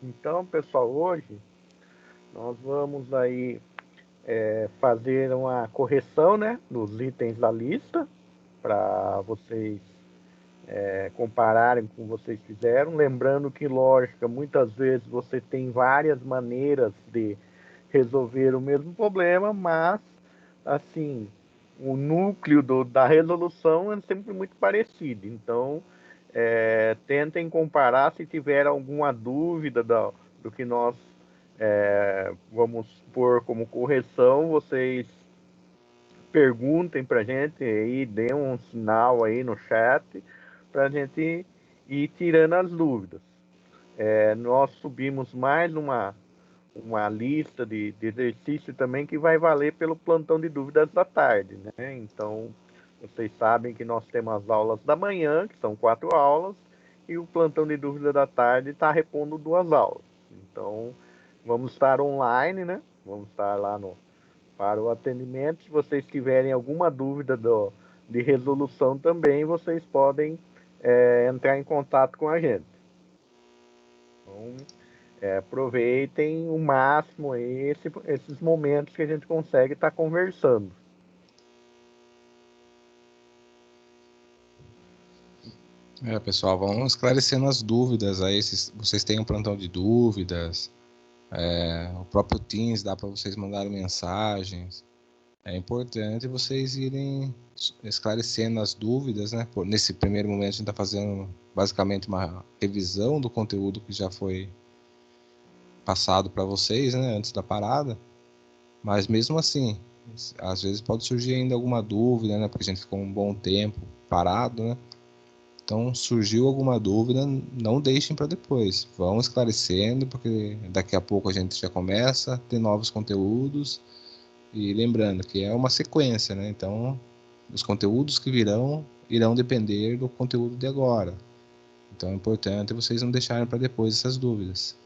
Então, pessoal, hoje nós vamos aí fazer uma correção, né, dos itens da lista para vocês compararem com o que vocês fizeram. Lembrando que, lógica, muitas vezes você tem várias maneiras de resolver o mesmo problema, mas, assim, o núcleo da resolução é sempre muito parecido. Então, tentem comparar. Se tiver alguma dúvida do que nós vamos pôr como correção, vocês perguntem para a gente aí, dêem um sinal aí no chat para a gente ir tirando as dúvidas. Nós subimos mais uma lista de exercício também que vai valer pelo plantão de dúvidas da tarde, né? Então, vocês sabem que nós temos as aulas da manhã, que são 4 aulas, e o plantão de dúvida da tarde está repondo 2 aulas. Então, vamos estar online, né? Vamos estar lá para o atendimento. Se vocês tiverem alguma dúvida de resolução também, vocês podem entrar em contato com a gente. Então, aproveitem o máximo aí esses momentos que a gente consegue estar conversando. Pessoal, vamos esclarecendo as dúvidas aí. Se vocês têm um plantão de dúvidas, o próprio Teams dá para vocês mandarem mensagens. É importante vocês irem esclarecendo as dúvidas, né? Nesse primeiro momento a gente está fazendo basicamente uma revisão do conteúdo que já foi passado para vocês, né? Antes da parada. Mas mesmo assim, às vezes pode surgir ainda alguma dúvida, né? Porque a gente ficou um bom tempo parado, né? Então, surgiu alguma dúvida, não deixem para depois. Vão esclarecendo, porque daqui a pouco a gente já começa a ter novos conteúdos. E lembrando que é uma sequência, né? Então, os conteúdos que virão irão depender do conteúdo de agora. Então, é importante vocês não deixarem para depois essas dúvidas.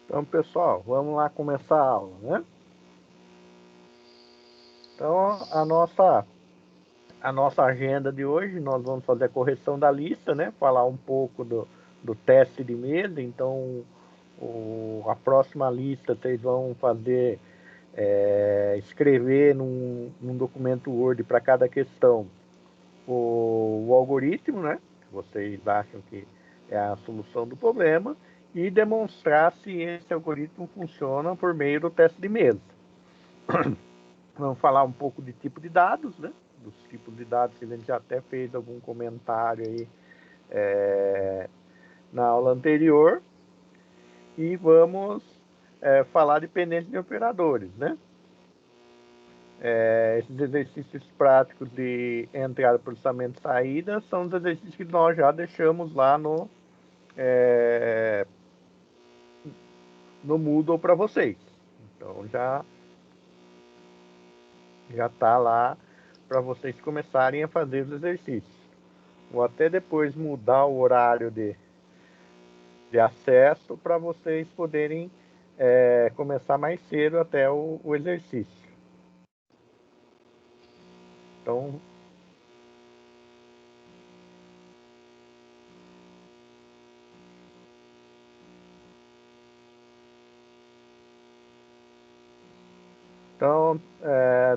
Então, pessoal, vamos lá começar a aula, né? Então, a nossa agenda de hoje, nós vamos fazer a correção da lista, né? Falar um pouco do teste de mesa. Então, a próxima lista vocês vão fazer, escrever num documento Word para cada questão o algoritmo, né? Que vocês acham que é a solução do problema, e demonstrar se esse algoritmo funciona por meio do teste de mesa. Vamos falar um pouco de tipo de dados, né? Dos tipos de dados que a gente já até fez algum comentário aí na aula anterior. E vamos falar de pendência de operadores, né? Esses exercícios práticos de entrada, processamento e saída são os exercícios que nós já deixamos lá no Moodle para vocês. Então já está lá para vocês começarem a fazer os exercícios. Vou até depois mudar o horário de acesso para vocês poderem começar mais cedo até o exercício. Então,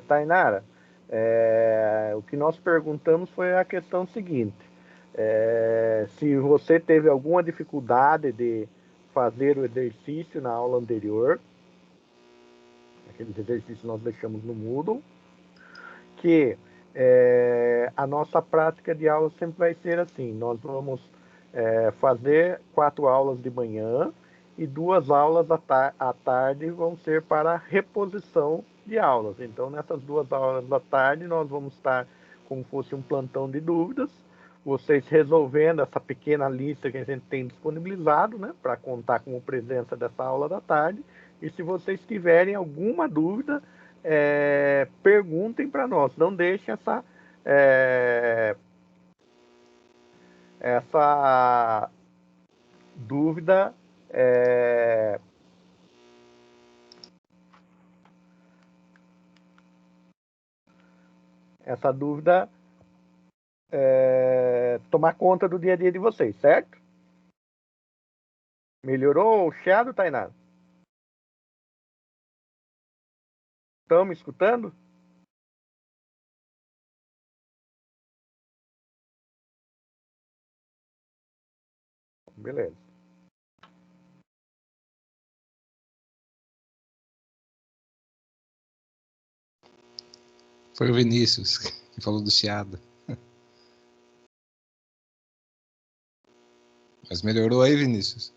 Tainara, o que nós perguntamos foi a questão seguinte: se você teve alguma dificuldade de fazer o exercício na aula anterior, aqueles exercícios nós deixamos no Moodle, que a nossa prática de aula sempre vai ser assim: nós vamos fazer 4 aulas de manhã e 2 aulas à tarde vão ser para reposição de aulas. Então, nessas 2 aulas da tarde, nós vamos estar como fosse um plantão de dúvidas, vocês resolvendo essa pequena lista que a gente tem disponibilizado, né, para contar como presença dessa aula da tarde. E se vocês tiverem alguma dúvida, perguntem para nós, não deixem essa dúvida tomar conta do dia a dia de vocês, certo? Melhorou o chiado, Tainá? Estão me escutando? Beleza. Foi o Vinícius que falou do chiado. Mas melhorou aí, Vinícius?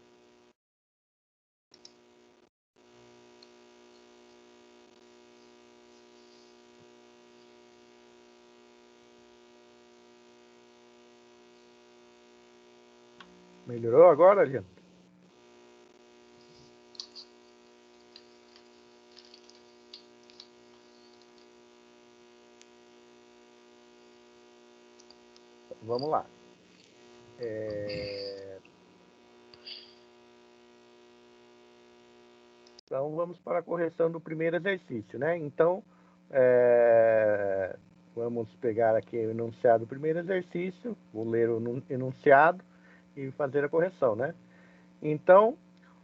Melhorou agora, gente? Vamos lá. Então, vamos para a correção do primeiro exercício, né? Então, vamos pegar aqui o enunciado do primeiro exercício, vou ler o enunciado e fazer a correção, né? Então,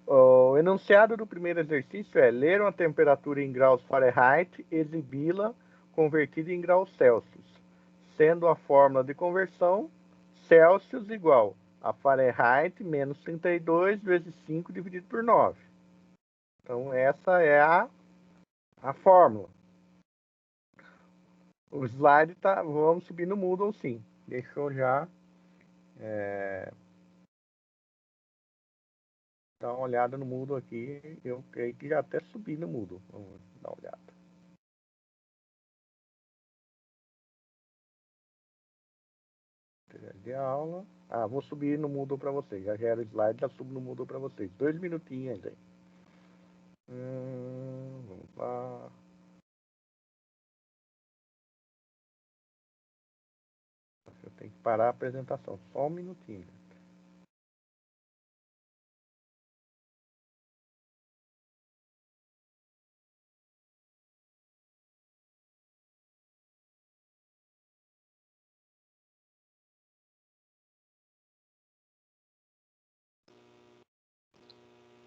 o enunciado do primeiro exercício é ler uma temperatura em graus Fahrenheit, exibi-la convertida em graus Celsius, sendo a fórmula de conversão Celsius igual a Fahrenheit menos 32 vezes 5 dividido por 9. Então, essa é a fórmula. O slide tá, vamos subir no Moodle sim. Deixa eu já dar uma olhada no Moodle aqui. Eu creio que já até subi no Moodle. Vamos dar uma olhada. De aula. Vou subir no Moodle para vocês. Já gera o slide, já subo no Moodle para vocês. 2 minutinhos aí. Vamos lá. Eu tenho que parar a apresentação. Só um minutinho.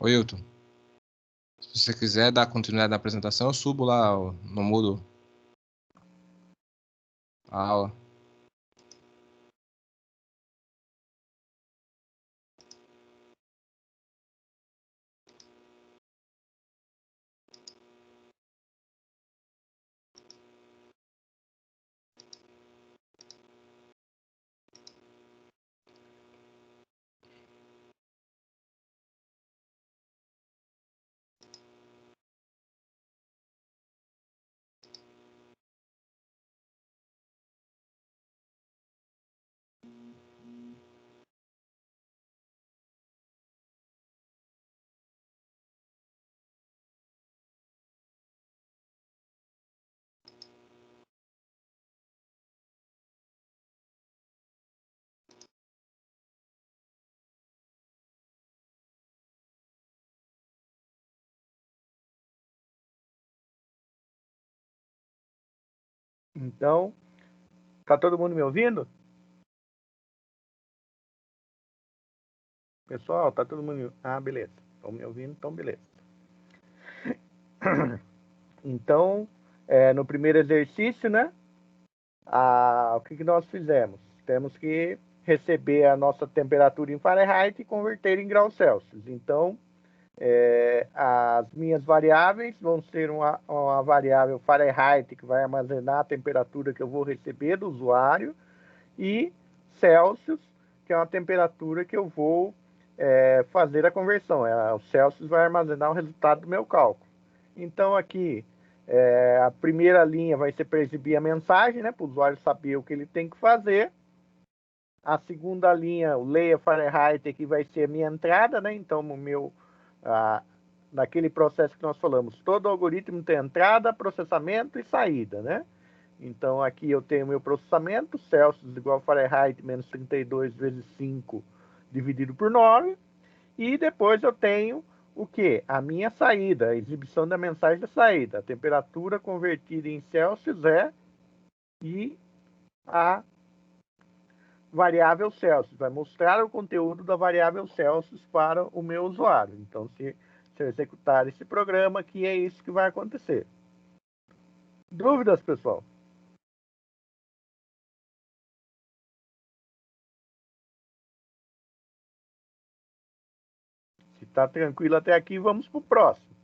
Oi, Hilton. Se você quiser dar continuidade na apresentação, eu subo lá no Moodle. A aula. Então, tá todo mundo me ouvindo? Pessoal, tá todo mundo... beleza. Estão me ouvindo? Então, beleza. Então, no primeiro exercício, né? O que nós fizemos? Temos que receber a nossa temperatura em Fahrenheit e converter em graus Celsius. Então, as minhas variáveis vão ser uma variável Fahrenheit, que vai armazenar a temperatura que eu vou receber do usuário, e Celsius, que é uma temperatura que eu vou fazer a conversão. O Celsius vai armazenar o resultado do meu cálculo. Então, aqui, a primeira linha vai ser para exibir a mensagem, né, para o usuário saber o que ele tem que fazer. A segunda linha, o leia Fahrenheit, aqui vai ser a minha entrada, né? Então, naquele processo que nós falamos, todo algoritmo tem entrada, processamento e saída, né? Então, aqui eu tenho meu processamento, Celsius igual a Fahrenheit menos 32 vezes 5 dividido por 9. E depois eu tenho o quê? A minha saída, a exibição da mensagem da saída. A temperatura convertida em Celsius e a variável Celsius, vai mostrar o conteúdo da variável Celsius para o meu usuário. Então, se eu executar esse programa aqui, é isso que vai acontecer. Dúvidas, pessoal? Se está tranquilo até aqui, vamos para o próximo.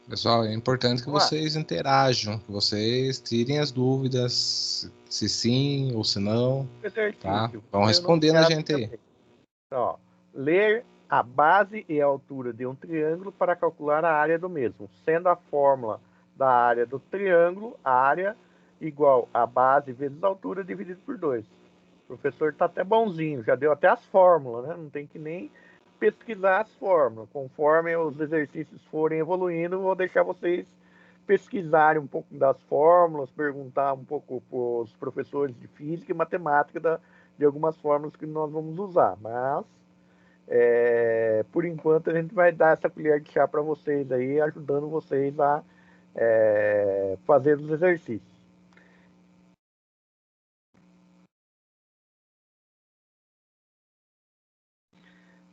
Pessoal, é importante que vocês interajam, que vocês tirem as dúvidas, se sim ou se não, tá? Vão respondendo a gente aí. Então, ó, ler a base e a altura de um triângulo para calcular a área do mesmo, sendo a fórmula da área do triângulo, área igual a base vezes a altura dividido por 2. O professor está até bonzinho, já deu até as fórmulas, né? Não tem que nem pesquisar as fórmulas. Conforme os exercícios forem evoluindo, vou deixar vocês pesquisarem um pouco das fórmulas, perguntar um pouco para os professores de física e matemática de algumas fórmulas que nós vamos usar. Mas, por enquanto, a gente vai dar essa colher de chá para vocês aí, ajudando vocês a fazer os exercícios.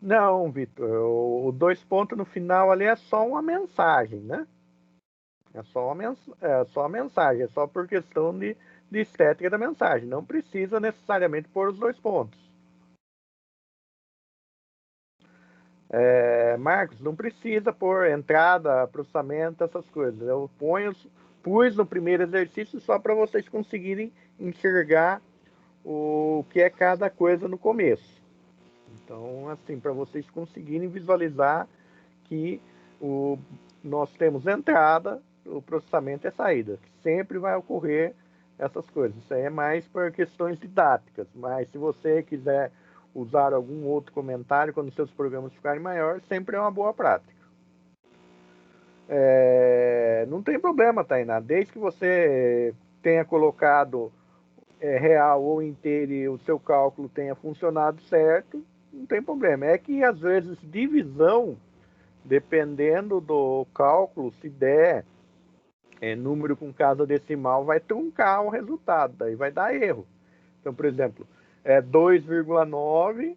Não, Vitor, o 2 pontos no final ali é só uma mensagem, né? É só uma mensagem, é só por questão de estética da mensagem. Não precisa necessariamente pôr os 2 pontos. Marcos, não precisa pôr entrada, processamento, essas coisas. Eu pus no primeiro exercício só para vocês conseguirem enxergar o que é cada coisa no começo. Então, assim, para vocês conseguirem visualizar que nós temos entrada, o processamento é saída. Sempre vai ocorrer essas coisas. Isso aí é mais por questões didáticas. Mas se você quiser usar algum outro comentário quando seus programas ficarem maiores, sempre é uma boa prática. Não tem problema, Tainá. Desde que você tenha colocado real ou inteiro e o seu cálculo tenha funcionado certo, não tem problema. É que, às vezes, divisão, dependendo do cálculo, se der número com casa decimal, vai truncar o resultado, daí vai dar erro. Então, por exemplo, 2,9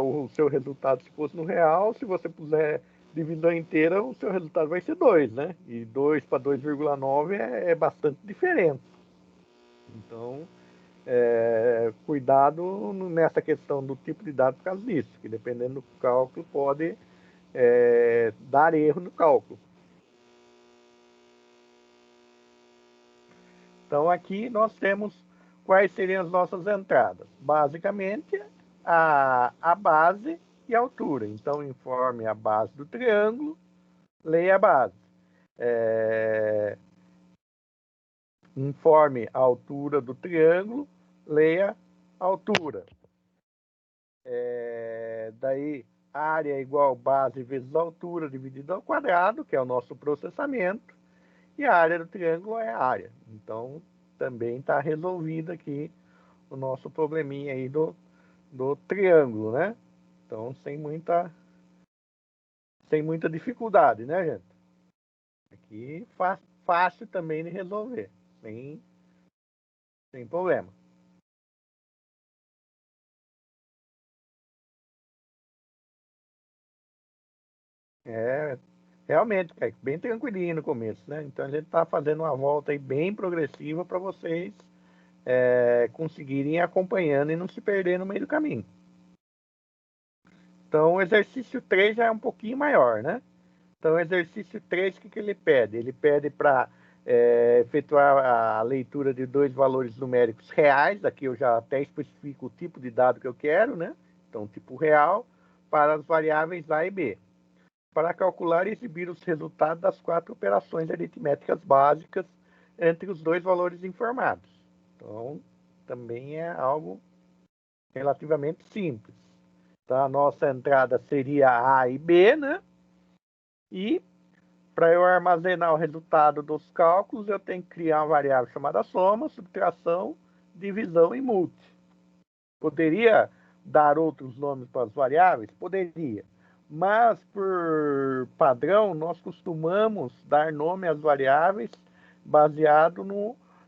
o seu resultado se fosse no real, se você puser divisão inteira, o seu resultado vai ser 2, né? E 2 para 2,9 é bastante diferente. Então, cuidado nessa questão do tipo de dado por causa disso, que dependendo do cálculo pode dar erro no cálculo. Então, aqui nós temos quais seriam as nossas entradas. Basicamente, a base e a altura. Então, informe a base do triângulo, leia a base. Informe a altura do triângulo, leia a altura. Daí, área é igual base vezes altura dividido ao quadrado, que é o nosso processamento. E a área do triângulo é a área. Então, também está resolvido aqui o nosso probleminha aí do triângulo, né? Então, sem muita dificuldade, né, gente? Aqui, fácil também de resolver, sem problema. Realmente, é bem tranquilinho no começo, né? Então, a gente está fazendo uma volta aí bem progressiva para vocês conseguirem ir acompanhando e não se perder no meio do caminho. Então, o exercício 3 já é um pouquinho maior, né? Então, o exercício 3, o que ele pede? Ele pede para efetuar a leitura de 2 valores numéricos reais, aqui eu já até especifico o tipo de dado que eu quero, né? Então, tipo real, para as variáveis A e B, para calcular e exibir os resultados das 4 operações aritméticas básicas entre os 2 valores informados. Então, também é algo relativamente simples. Então, a nossa entrada seria A e B, né? E para eu armazenar o resultado dos cálculos, eu tenho que criar uma variável chamada soma, subtração, divisão e multi. Poderia dar outros nomes para as variáveis? Poderia. Mas, por padrão, nós costumamos dar nome às variáveis baseado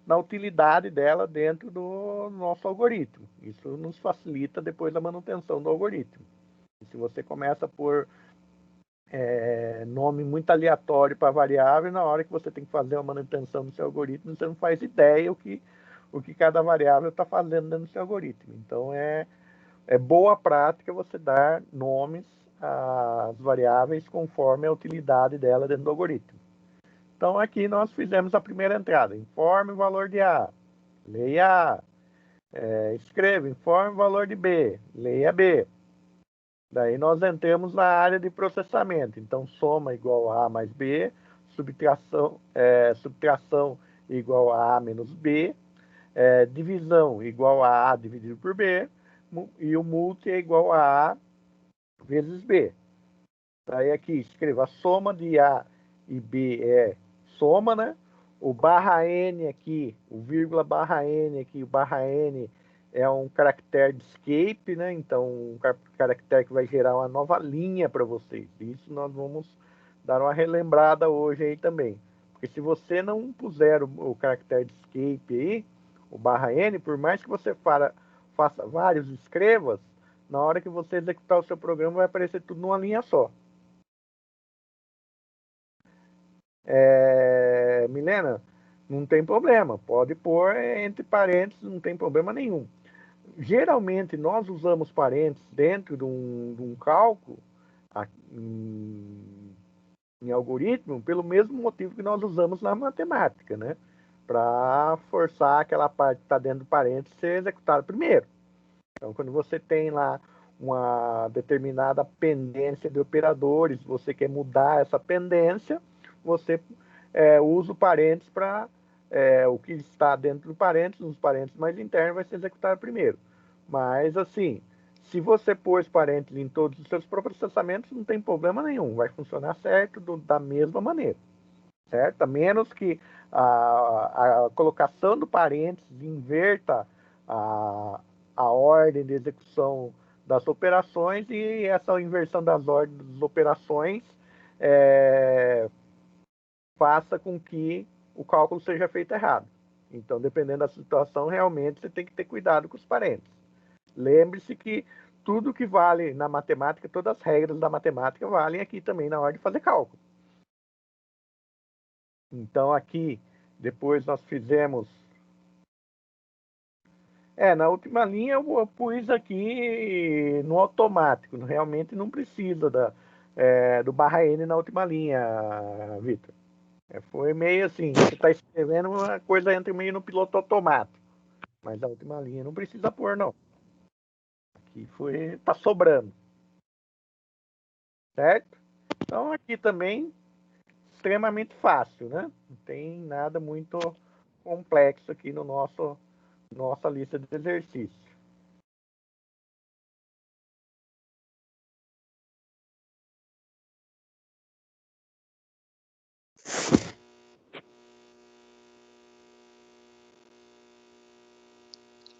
na utilidade dela dentro do nosso algoritmo. Isso nos facilita depois a manutenção do algoritmo. E se você começa por nome muito aleatório para variável, na hora que você tem que fazer a manutenção do seu algoritmo, você não faz ideia o que cada variável está fazendo dentro do seu algoritmo. Então, é boa prática você dar nomes às variáveis conforme a utilidade dela dentro do algoritmo. Então, aqui nós fizemos a primeira entrada. Informe o valor de A. Leia A. Escreva, informe o valor de B. Leia B. Daí nós entramos na área de processamento. Então, soma igual a A mais B, subtração igual a A menos B, divisão igual a A dividido por B, e o multi é igual a A vezes B. Daí aqui, escreva a soma de A e B é soma, né? O barra N aqui, o vírgula barra N aqui, o barra N é um caractere de escape, né? Então, um caractere que vai gerar uma nova linha para vocês. Isso nós vamos dar uma relembrada hoje aí também. Porque se você não puser o caractere de escape aí, o barra N, por mais que você faça vários escrevas, na hora que você executar o seu programa vai aparecer tudo numa linha só. Milena, não tem problema, pode pôr entre parênteses, não tem problema nenhum. Geralmente nós usamos parênteses dentro de um cálculo em algoritmo pelo mesmo motivo que nós usamos na matemática, né? Para forçar aquela parte que está dentro do parênteses ser executada primeiro. Então, quando você tem lá uma determinada pendência de operadores, você quer mudar essa pendência, você usa o parênteses para o que está dentro do parênteses, nos parênteses mais internos, vai ser executado primeiro. Mas, assim, se você pôs parênteses em todos os seus processamentos, não tem problema nenhum, vai funcionar certo da mesma maneira, certo? A menos que a colocação do parênteses inverta a ordem de execução das operações, e essa inversão das ordens das operações faça com que o cálculo seja feito errado. Então, dependendo da situação, realmente você tem que ter cuidado com os parênteses. Lembre-se que tudo que vale na matemática, todas as regras da matemática valem aqui também na hora de fazer cálculo. Então, aqui, depois nós fizemos... na última linha eu pus aqui no automático. Realmente não precisa do barra N na última linha, Vitor. Foi meio assim, você está escrevendo uma coisa entre meio no piloto automático. Mas a última linha não precisa pôr, não. Aqui tá sobrando. Certo? Então aqui também, extremamente fácil, né? Não tem nada muito complexo aqui no nossa lista de exercícios.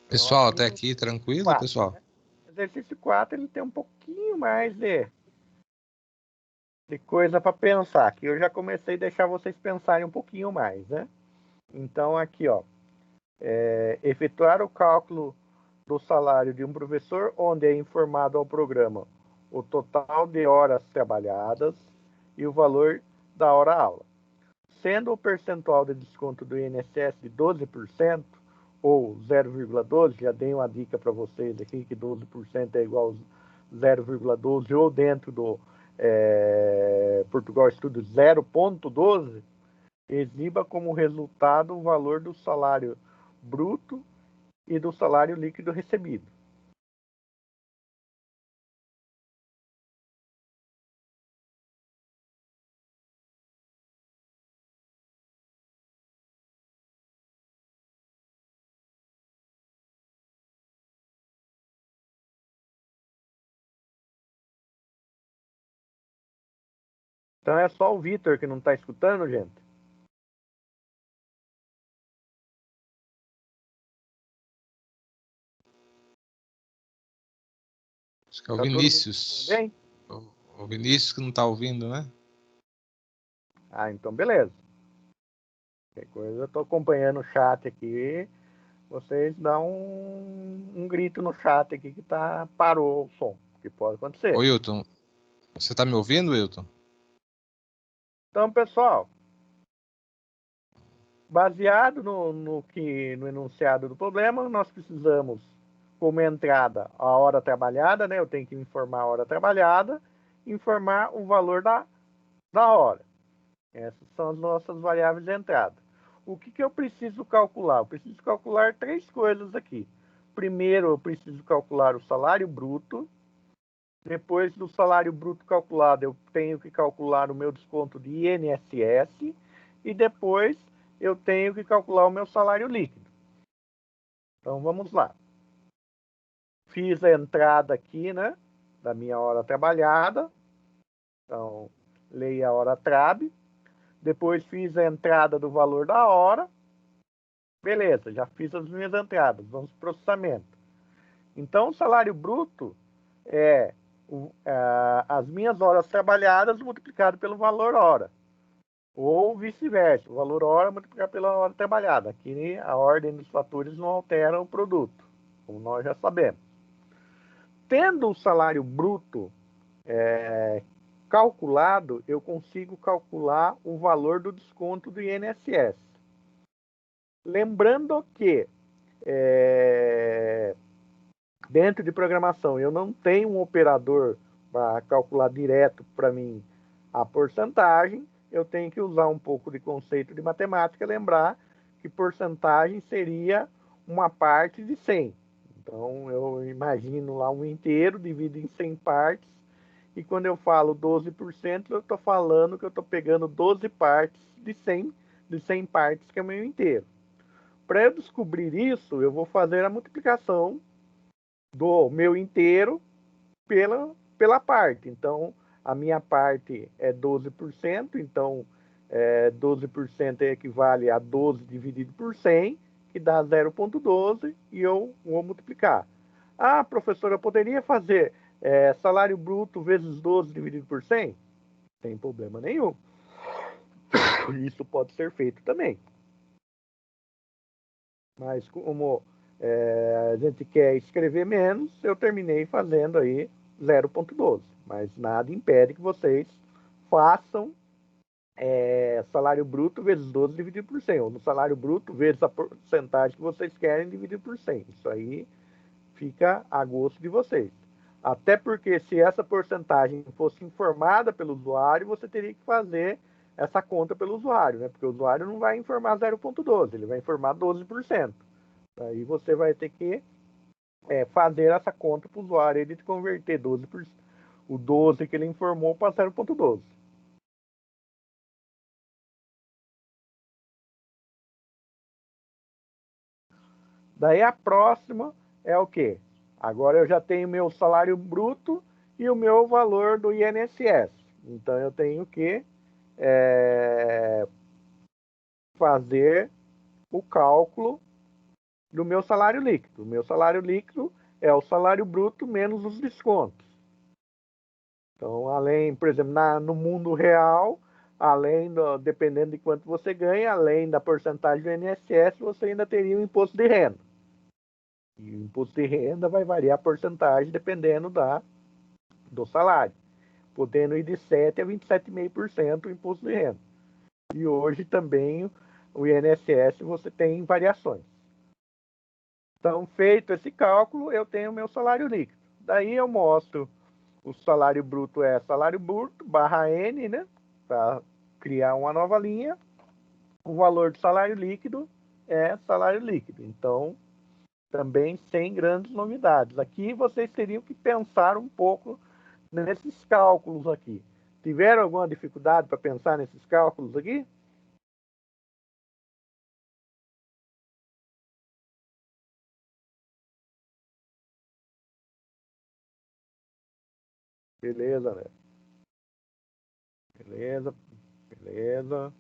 Pessoal, até aqui tranquilo, 4, pessoal? Né? Exercício 4 ele tem um pouquinho mais de coisa para pensar. Aqui eu já comecei a deixar vocês pensarem um pouquinho mais, né? Então aqui, ó, efetuar o cálculo do salário de um professor, onde é informado ao programa o total de horas trabalhadas e o valor da hora-aula. Sendo o percentual de desconto do INSS de 12%, ou 0,12, já dei uma dica para vocês aqui, que 12% é igual a 0,12, ou dentro do Portugal Estudo 0,12, exiba como resultado o valor do salário bruto e do salário líquido recebido. Então é só o Vitor que não está escutando, gente? Acho que é o Vinícius. O Vinícius que não está ouvindo, né? Ah, então beleza. Qualquer coisa, eu estou acompanhando o chat aqui. Vocês dão um grito no chat aqui que parou o som, que pode acontecer. Ô, Wilton, você tá me ouvindo, Wilton? Então, pessoal, baseado no enunciado do problema, nós precisamos, como entrada, a hora trabalhada, né? Eu tenho que informar a hora trabalhada, informar o valor da hora. Essas são as nossas variáveis de entrada. O que eu preciso calcular? Eu preciso calcular três coisas aqui. Primeiro, eu preciso calcular o salário bruto. Depois do salário bruto calculado, eu tenho que calcular o meu desconto de INSS. E depois, eu tenho que calcular o meu salário líquido. Então, vamos lá. Fiz a entrada aqui, né? Da minha hora trabalhada. Então, leia a hora TRAB. Depois fiz a entrada do valor da hora. Beleza, já fiz as minhas entradas. Vamos para o processamento. Então, o salário bruto é as minhas horas trabalhadas multiplicado pelo valor hora. Ou vice-versa, o valor hora multiplicado pela hora trabalhada. Aqui a ordem dos fatores não altera o produto, como nós já sabemos. Tendo o salário bruto calculado, eu consigo calcular o valor do desconto do INSS. Lembrando que dentro de programação eu não tenho um operador para calcular direto para mim a porcentagem, eu tenho que usar um pouco de conceito de matemática, lembrar que porcentagem seria uma parte de 100. Então, eu imagino lá um inteiro, divido em 100 partes, e quando eu falo 12%, eu estou falando que eu estou pegando 12 partes de 100 partes, que é o meu inteiro. Para eu descobrir isso, eu vou fazer a multiplicação do meu inteiro pela parte. Então, a minha parte é 12%, então 12% equivale a 12 dividido por 100, que dá 0,12, e eu vou multiplicar. Ah, professor, eu poderia fazer salário bruto vezes 12 dividido por 100? Sem problema nenhum. Isso pode ser feito também. Mas como a gente quer escrever menos, eu terminei fazendo aí 0,12. Mas nada impede que vocês façam salário bruto vezes 12 dividido por 100, ou no salário bruto vezes a porcentagem que vocês querem dividido por 100. Isso aí fica a gosto de vocês. Até porque se essa porcentagem fosse informada pelo usuário, você teria que fazer essa conta pelo usuário, né? Porque o usuário não vai informar 0,12, ele vai informar 12%. Aí você vai ter que fazer essa conta para o usuário, ele converter 12%, o 12 que ele informou para 0,12. Daí a próxima é o quê? Agora eu já tenho meu salário bruto e o meu valor do INSS. Então eu tenho que fazer o cálculo do meu salário líquido. O meu salário líquido é o salário bruto menos os descontos. Então, além, por exemplo, no mundo real, dependendo de quanto você ganha, além da porcentagem do INSS, você ainda teria o imposto de renda. E o imposto de renda vai variar a porcentagem dependendo do salário, podendo ir de 7% a 27,5% o imposto de renda. E hoje também o INSS você tem variações. Então, feito esse cálculo, eu tenho o meu salário líquido. Daí eu mostro o salário bruto é salário bruto barra N, né? Para criar uma nova linha. O valor do salário líquido é salário líquido. Então, também sem grandes novidades. Aqui vocês teriam que pensar um pouco nesses cálculos aqui. Tiveram alguma dificuldade para pensar nesses cálculos aqui? Beleza, né? Beleza, beleza.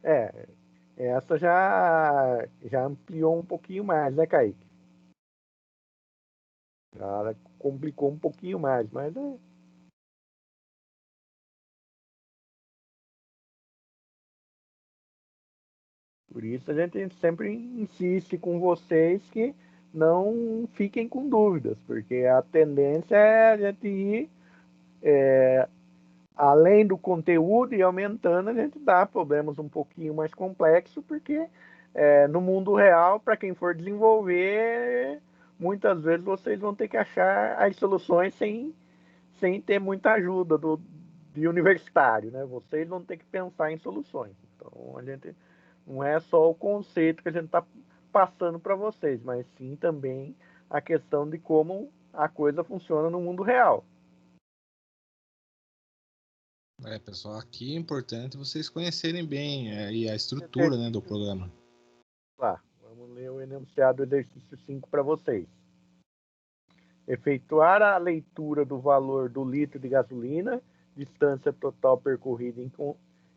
É, essa já ampliou um pouquinho mais, né, Kaique? Cara, complicou um pouquinho mais, mas é. Por isso a gente sempre insiste com vocês que não fiquem com dúvidas, porque a tendência é a gente ir além do conteúdo e aumentando, a gente dá problemas um pouquinho mais complexos, porque no mundo real, para quem for desenvolver, muitas vezes vocês vão ter que achar as soluções sem ter muita ajuda de universitário, né? Vocês vão ter que pensar em soluções. Então, a gente não é só o conceito que a gente está passando para vocês, mas sim também a questão de como a coisa funciona no mundo real. Pessoal, aqui é importante vocês conhecerem bem aí a estrutura, né, do programa. Lá, vamos ler o enunciado do exercício 5 para vocês. Efetuar a leitura do valor do litro de gasolina, distância total percorrida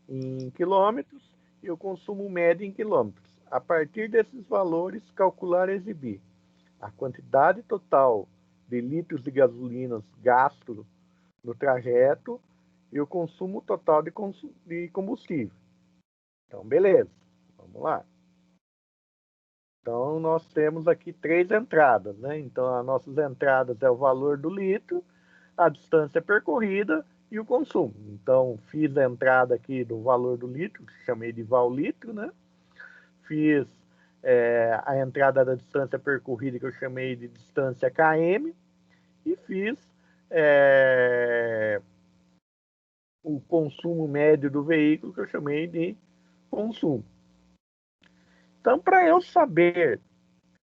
em quilômetros e o consumo médio em quilômetros. A partir desses valores, calcular e exibir a quantidade total de litros de gasolina gasto no trajeto e o consumo total de combustível. Então, beleza. Vamos lá. Então, nós temos aqui 3 entradas, né? Então, as nossas entradas é o valor do litro, a distância percorrida e o consumo. Então, fiz a entrada aqui do valor do litro, que chamei de val litro, né? Fiz a entrada da distância percorrida, que eu chamei de distância km, e fiz o consumo médio do veículo, que eu chamei de consumo. Então, para eu saber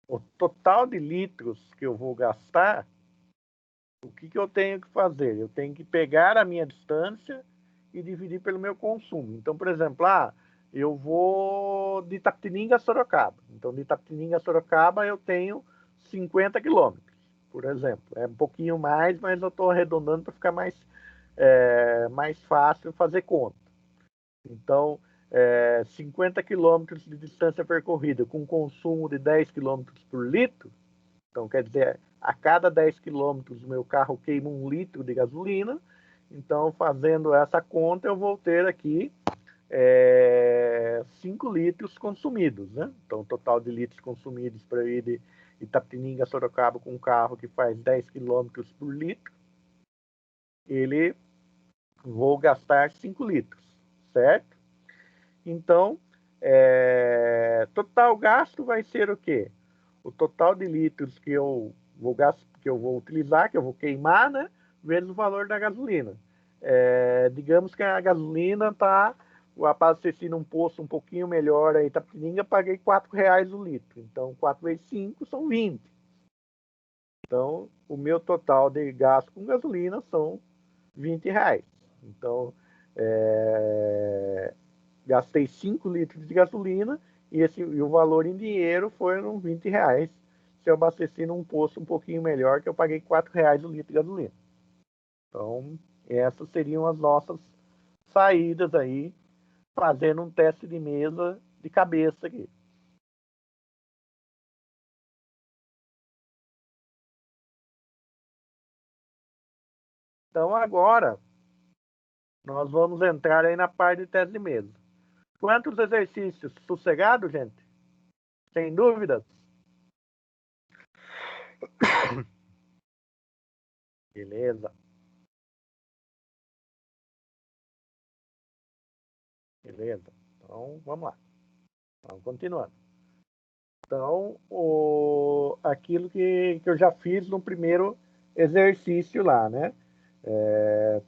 o total de litros que eu vou gastar, o que eu tenho que fazer? Eu tenho que pegar a minha distância e dividir pelo meu consumo. Então, por exemplo, eu vou de Itapetininga a Sorocaba. Então, de Itapetininga a Sorocaba eu tenho 50 quilômetros, por exemplo. É um pouquinho mais, mas eu estou arredondando para ficar mais fácil fazer conta. Então, 50 quilômetros de distância percorrida com consumo de 10 quilômetros por litro. Então, quer dizer, a cada 10 quilômetros o meu carro queima 1 litro de gasolina. Então, fazendo essa conta, eu vou ter aqui 5 litros consumidos, né? Então, o total de litros consumidos para ir de Itapetininga a Sorocaba com um carro que faz 10 quilômetros por litro, ele vou gastar 5 litros, certo? Então, total gasto vai ser o quê? O total de litros que eu vou utilizar, que eu vou queimar, né? Vezes o valor da gasolina. Digamos que a gasolina está, eu abasteci num posto um pouquinho melhor aí, Itapetininga, paguei R$ 4 o litro. Então, 4 vezes 5 são 20. Então, o meu total de gasto com gasolina são R$ 20. Então, gastei 5 litros de gasolina e o valor em dinheiro foram R$ 20. Se eu abasteci num posto um pouquinho melhor, que eu paguei R$ 4 o litro de gasolina. Então, essas seriam as nossas saídas aí, fazendo um teste de mesa de cabeça aqui. Então, agora, nós vamos entrar aí na parte de teste de mesa. Quantos exercícios? Sossegado, gente? Sem dúvidas? Beleza, beleza. Então, vamos lá. Vamos continuando. Então, aquilo que eu já fiz no primeiro exercício lá, né?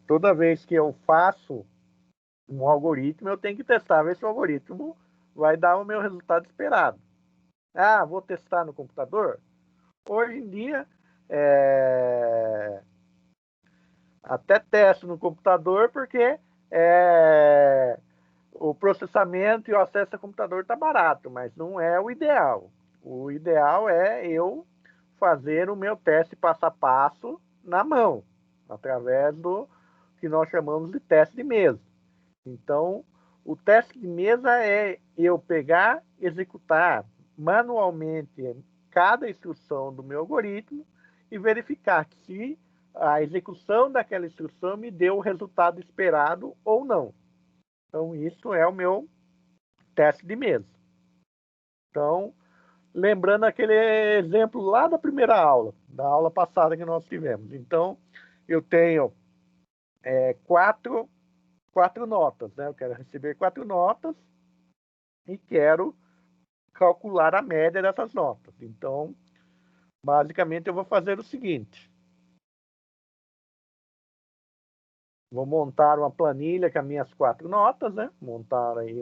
Toda vez que eu faço um algoritmo, eu tenho que testar, ver se o algoritmo vai dar o meu resultado esperado. Ah, vou testar no computador? Hoje em dia, até testo no computador, porque o processamento e o acesso ao computador está barato, mas não é o ideal. O ideal é eu fazer o meu teste passo a passo na mão, através do que nós chamamos de teste de mesa. Então, o teste de mesa é eu pegar, executar manualmente cada instrução do meu algoritmo e verificar se a execução daquela instrução me deu o resultado esperado ou não. Então, isso é o meu teste de mesa. Então, lembrando aquele exemplo lá da primeira aula, da aula passada que nós tivemos. Então, eu tenho quatro notas, né? Eu quero receber 4 notas e quero calcular a média dessas notas. Então, basicamente, eu vou fazer o seguinte. Vou montar uma planilha com as minhas 4 notas, né? Montar aí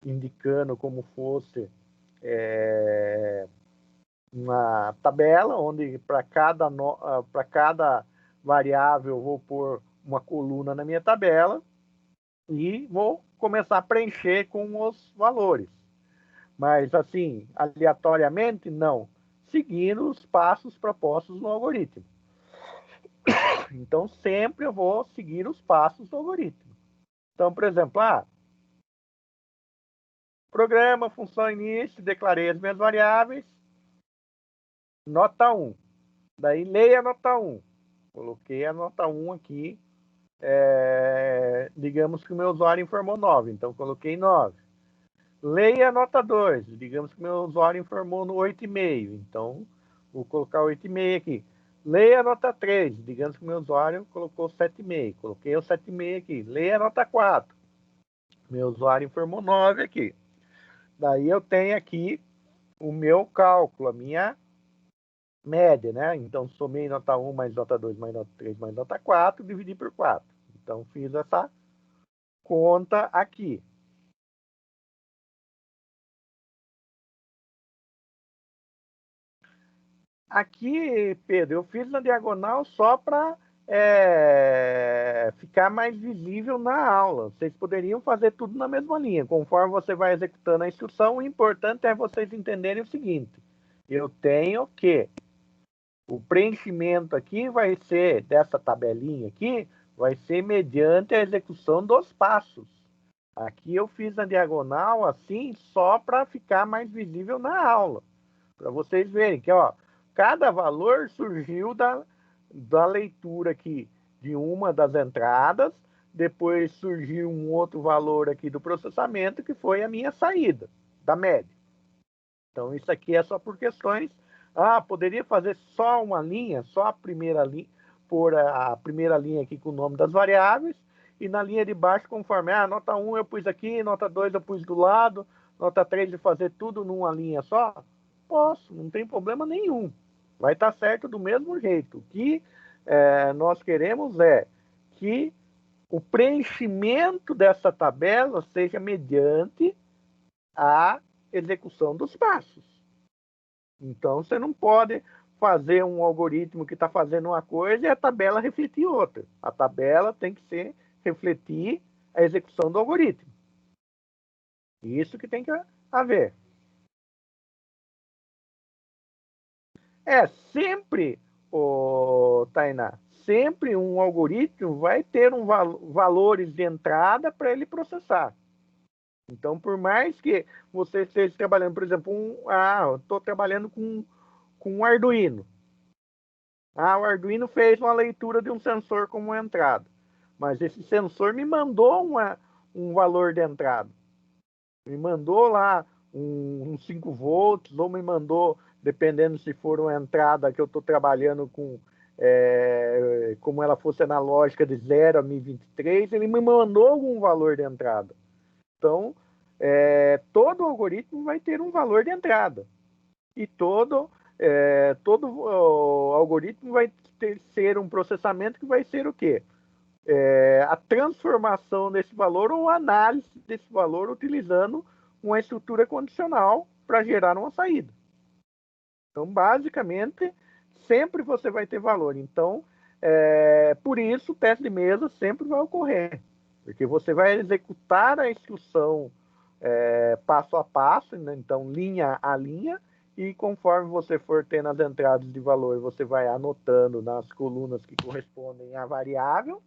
indicando como fosse uma tabela, onde para cada variável eu vou pôr uma coluna na minha tabela e vou começar a preencher com os valores. Mas assim, aleatoriamente, não. Seguindo os passos propostos no algoritmo. Então, sempre eu vou seguir os passos do algoritmo. Então, por exemplo, programa, função início, declarei as minhas variáveis, nota 1. Daí, leia a nota 1. Coloquei a nota 1 aqui. Digamos que o meu usuário informou 9, então coloquei 9. Leia a nota 2. Digamos que o meu usuário informou no 8,5, então vou colocar 8,5 aqui. Leia a nota 3. Digamos que o meu usuário colocou 7,5. Coloquei o 7,5 aqui. Leia a nota 4. Meu usuário informou 9 aqui. Daí eu tenho aqui o meu cálculo, a minha média, né? Então, somei nota 1 mais nota 2 mais nota 3 mais nota 4, dividi por 4. Então, fiz essa conta aqui. Aqui, Pedro, eu fiz na diagonal só para ficar mais visível na aula. Vocês poderiam fazer tudo na mesma linha. Conforme você vai executando a instrução, o importante é vocês entenderem o seguinte. Eu tenho que o preenchimento aqui vai ser, dessa tabelinha aqui, vai ser mediante a execução dos passos. Aqui eu fiz na diagonal assim, só para ficar mais visível na aula. Para vocês verem que, ó, cada valor surgiu da leitura aqui de uma das entradas, depois surgiu um outro valor aqui do processamento, que foi a minha saída, da média. Então, isso aqui é só por questões... poderia fazer só uma linha, só a primeira linha, pôr a primeira linha aqui com o nome das variáveis, e na linha de baixo, conforme, nota 1 eu pus aqui, nota 2 eu pus do lado, nota 3 de fazer tudo numa linha só? Posso, não tem problema nenhum. Vai estar certo do mesmo jeito. O que nós queremos é que o preenchimento dessa tabela seja mediante a execução dos passos. Então, você não pode fazer um algoritmo que está fazendo uma coisa e a tabela refletir outra. A tabela tem que refletir a execução do algoritmo. Isso que tem que haver. Sempre, Tainá, sempre um algoritmo vai ter valores de entrada para ele processar. Então, por mais que você esteja trabalhando, por exemplo, estou trabalhando com um Arduino. O Arduino fez uma leitura de um sensor como entrada, mas esse sensor me mandou um valor de entrada. Me mandou lá uns 5 volts, ou me mandou, dependendo se for uma entrada que eu estou trabalhando com, como ela fosse analógica de 0 a 1023, ele me mandou algum valor de entrada. Então, todo algoritmo vai ter um valor de entrada. E todo algoritmo vai ser um processamento que vai ser o quê? A transformação desse valor ou a análise desse valor utilizando uma estrutura condicional para gerar uma saída. Então, basicamente, sempre você vai ter valor. Então, por isso, o teste de mesa sempre vai ocorrer. Porque você vai executar a instrução passo a passo, né? Então, linha a linha, e conforme você for tendo as entradas de valor, você vai anotando nas colunas que correspondem à variável,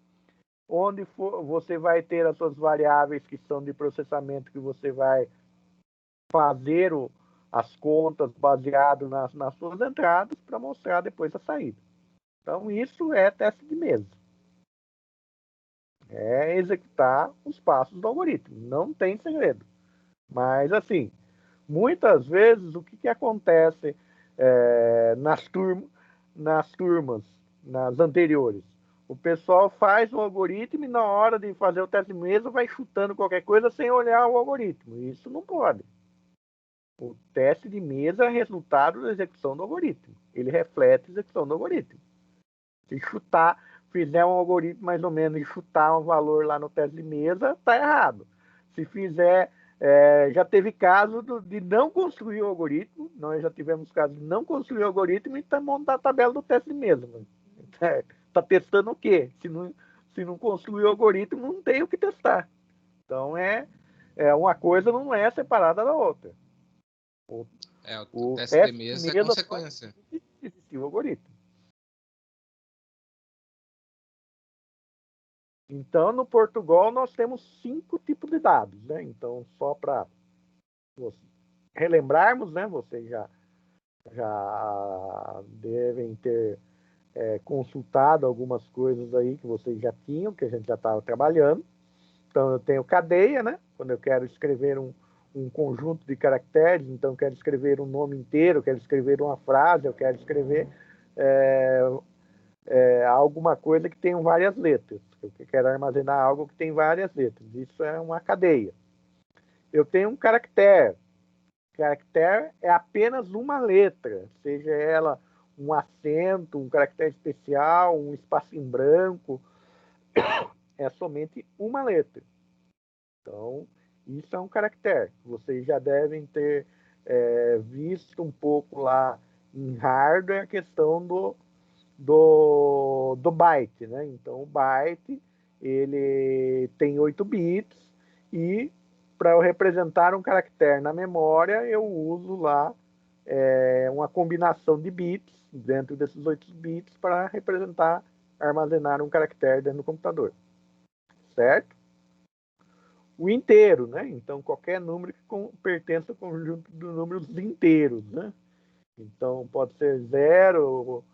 onde você vai ter as suas variáveis que são de processamento, que você vai fazer as contas baseado nas suas entradas para mostrar depois a saída. Então, isso é teste de mesa. É executar os passos do algoritmo. Não tem segredo. Mas, assim, muitas vezes, o que acontece nas turmas, nas anteriores? O pessoal faz o algoritmo e na hora de fazer o teste de mesa vai chutando qualquer coisa sem olhar o algoritmo. Isso não pode. O teste de mesa é resultado da execução do algoritmo. Ele reflete a execução do algoritmo. Se chutar, fizer um algoritmo mais ou menos e chutar um valor lá no teste de mesa, está errado. Se fizer, já teve caso de não construir o algoritmo, nós já tivemos caso de não construir o algoritmo e está montando a tabela do teste de mesa. Está testando o quê? Se não construir o algoritmo, não tem o que testar. Então, uma coisa não é separada da outra. O teste de mesa é consequência. Existir o algoritmo. Então, no Portugal, nós temos 5 tipos de dados, né? Então, só para relembrarmos, né? Vocês já devem ter consultado algumas coisas aí que vocês já tinham, que a gente já estava trabalhando. Então, eu tenho cadeia, né? Quando eu quero escrever um conjunto de caracteres, então eu quero escrever um nome inteiro, eu quero escrever uma frase, eu quero escrever alguma coisa que tenha várias letras. Eu quero armazenar algo que tem várias letras. Isso é uma cadeia. Eu tenho um caractere. Caractere é apenas uma letra, seja ela um acento, um caractere especial, um espaço em branco, é somente uma letra. Então, isso é um caractere. Vocês já devem ter visto um pouco lá em hardware a questão do byte, né? Então, o byte, ele tem 8 bits e para eu representar um caractere na memória, eu uso lá uma combinação de bits dentro desses 8 bits para representar, armazenar um caractere dentro do computador. Certo? O inteiro, né? Então, qualquer número que pertence ao conjunto de números inteiros, né? Então, pode ser 0,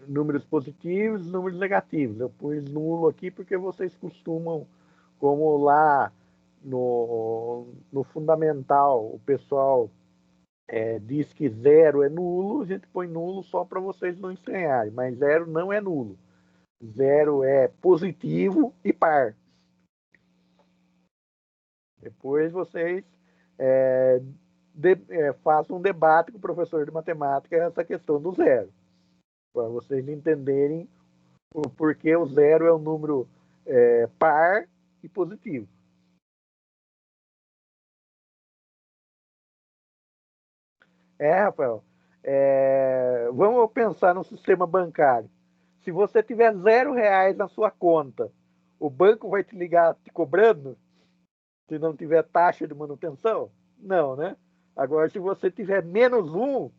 números positivos, números negativos. Eu pus nulo aqui porque vocês costumam, como lá no fundamental, o pessoal diz que 0 é nulo, a gente põe nulo só para vocês não estranharem, mas 0 não é nulo. 0 é positivo e par. Depois vocês façam um debate com o professor de matemática essa questão do 0, para vocês entenderem o porquê o 0 é um número par e positivo. Rafael, vamos pensar no sistema bancário. Se você tiver R$0 na sua conta, o banco vai te ligar te cobrando? Se não tiver taxa de manutenção? Não, né? Agora, se você tiver -1,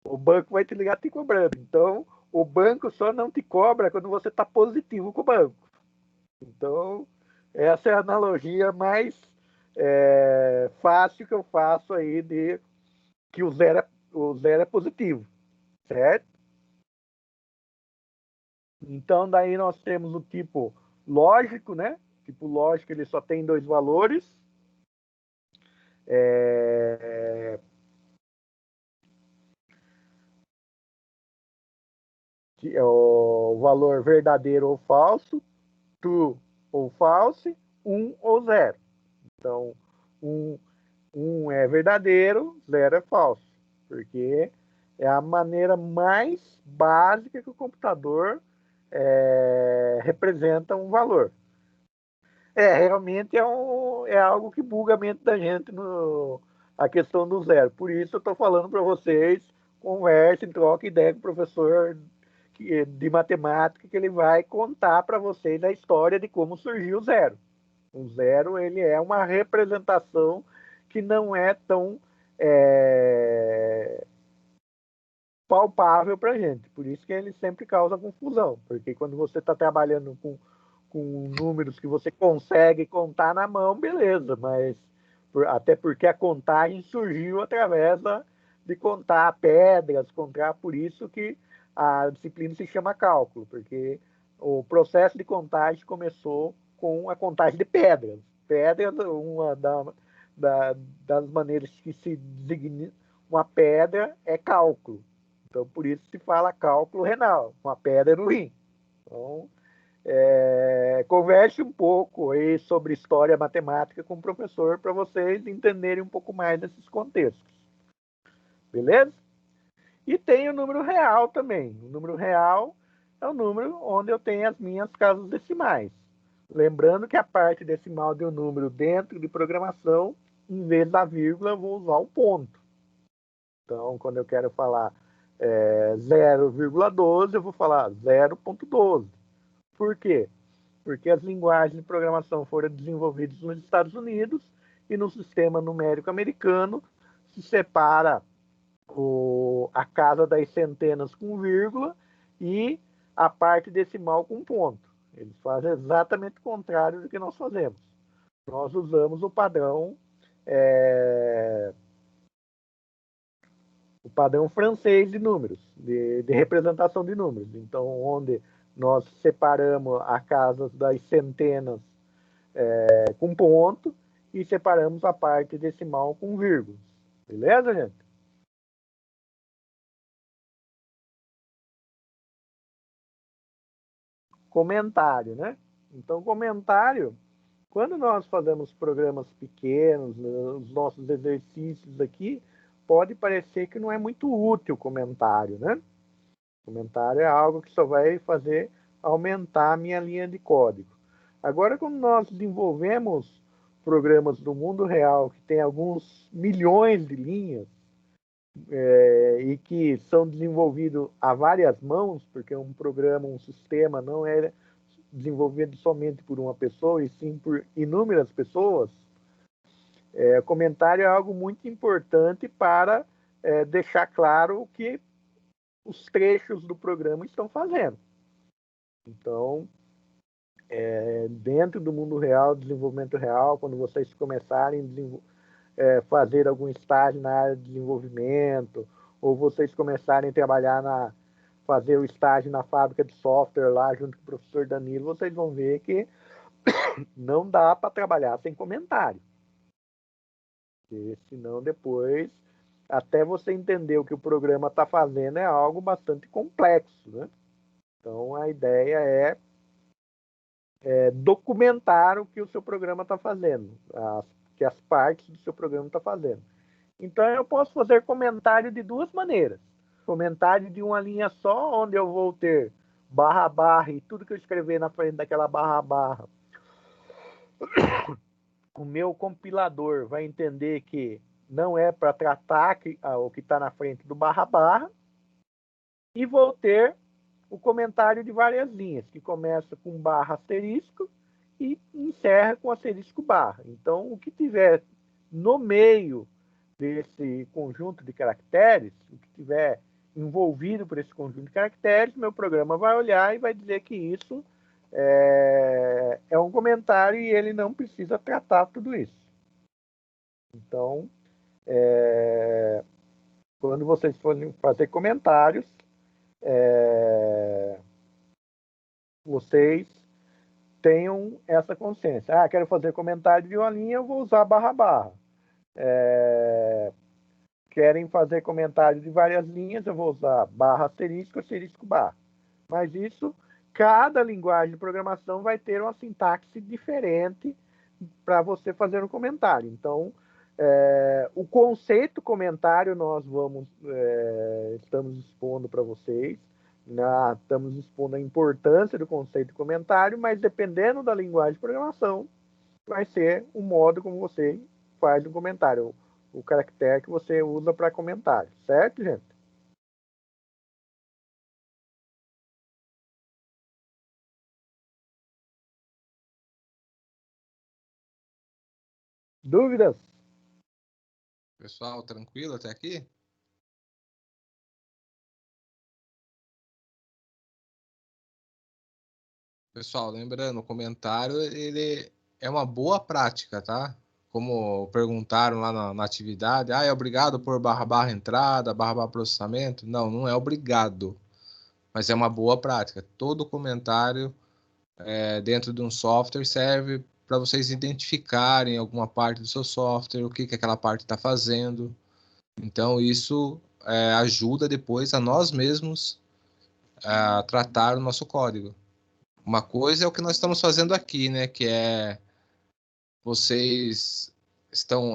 o banco vai te ligar te cobrando. Então, o banco só não te cobra quando você está positivo com o banco. Então, essa é a analogia mais fácil que eu faço aí de que o zero é positivo, certo? Então, daí nós temos o tipo lógico, né? Tipo lógico, ele só tem 2 valores. Que é o valor verdadeiro ou falso, true ou false, 1 ou 0. Então, 1 é verdadeiro, 0 é falso, porque é a maneira mais básica que o computador representa um valor. Realmente é algo que buga a mente da gente a questão do 0. Por isso eu estou falando para vocês, conversem, troquem ideia com o professor de matemática, que ele vai contar para vocês a história de como surgiu o 0. O 0 ele é uma representação que não é tão palpável para a gente. Por isso que ele sempre causa confusão, porque quando você está trabalhando com números que você consegue contar na mão, beleza, mas até porque a contagem surgiu através de contar pedras, contar, por isso que a disciplina se chama cálculo, porque o processo de contagem começou com a contagem de pedras. Pedras, uma das maneiras que se designa uma pedra é cálculo. Então, por isso se fala cálculo renal, uma pedra no rim. Então, converse um pouco aí sobre história matemática com o professor para vocês entenderem um pouco mais desses contextos. Beleza? E tem o número real também. O número real é o número onde eu tenho as minhas casas decimais. Lembrando que a parte decimal de um número dentro de programação, em vez da vírgula, eu vou usar o ponto. Então, quando eu quero falar 0,12, eu vou falar 0,12. Por quê? Porque as linguagens de programação foram desenvolvidas nos Estados Unidos e no sistema numérico americano se separa a casa das centenas com vírgula e a parte decimal com ponto. Eles fazem exatamente o contrário do que nós fazemos. Nós usamos o padrão francês de números, de representação de números. Então, onde nós separamos a casa das centenas com ponto e separamos a parte decimal com vírgula. Beleza, gente? Comentário, né? Então, comentário, quando nós fazemos programas pequenos, os nossos exercícios aqui, pode parecer que não é muito útil o comentário, né? Comentário é algo que só vai fazer aumentar a minha linha de código. Agora, quando nós desenvolvemos programas do mundo real que tem alguns milhões de linhas e que são desenvolvidos a várias mãos, porque um programa, um sistema não é desenvolvido somente por uma pessoa, e sim por inúmeras pessoas, comentário é algo muito importante para deixar claro o que os trechos do programa estão fazendo. Então, dentro do mundo real, desenvolvimento real, quando vocês começarem a fazer algum estágio na área de desenvolvimento, ou vocês começarem a trabalhar fazer o estágio na fábrica de software lá junto com o professor Danilo, vocês vão ver que não dá para trabalhar sem comentário. Porque senão depois, até você entender o que o programa está fazendo, é algo bastante complexo, né? Então a ideia é documentar o que o seu programa está fazendo, que as partes do seu programa está fazendo. Então eu posso fazer comentário de duas maneiras. Comentário de uma linha só, onde eu vou ter barra barra e tudo que eu escrever na frente daquela barra barra, o meu compilador vai entender que não é para tratar o que está na frente do barra barra, e vou ter o comentário de várias linhas, que começa com barra asterisco e encerra com asterisco barra. Então, o que tiver no meio desse conjunto de caracteres, o que tiver envolvido por esse conjunto de caracteres, meu programa vai olhar e vai dizer que isso é um comentário e ele não precisa tratar tudo isso. Então, quando vocês forem fazer comentários, vocês tenham essa consciência. Quero fazer comentário de uma linha, eu vou usar barra barra. Querem fazer comentário de várias linhas, eu vou usar barra asterisco, asterisco barra. Mas isso, cada linguagem de programação vai ter uma sintaxe diferente para você fazer um comentário. Então, o conceito comentário nós estamos expondo para vocês. Estamos expondo a importância do conceito comentário, mas dependendo da linguagem de programação, vai ser o modo como você faz um comentário, o caractere que você usa para comentário, certo, gente? Dúvidas? Pessoal, tranquilo até aqui? Pessoal, lembrando, o comentário ele é uma boa prática, tá? como perguntaram lá na atividade, é obrigado por // entrada, // processamento? Não, não é obrigado, mas é uma boa prática. Todo comentário dentro de um software serve para vocês identificarem alguma parte do seu software, o que aquela parte está fazendo. Então, isso ajuda depois a nós mesmos a tratar o nosso código. Uma coisa é o que nós estamos fazendo aqui, né? Que é vocês estão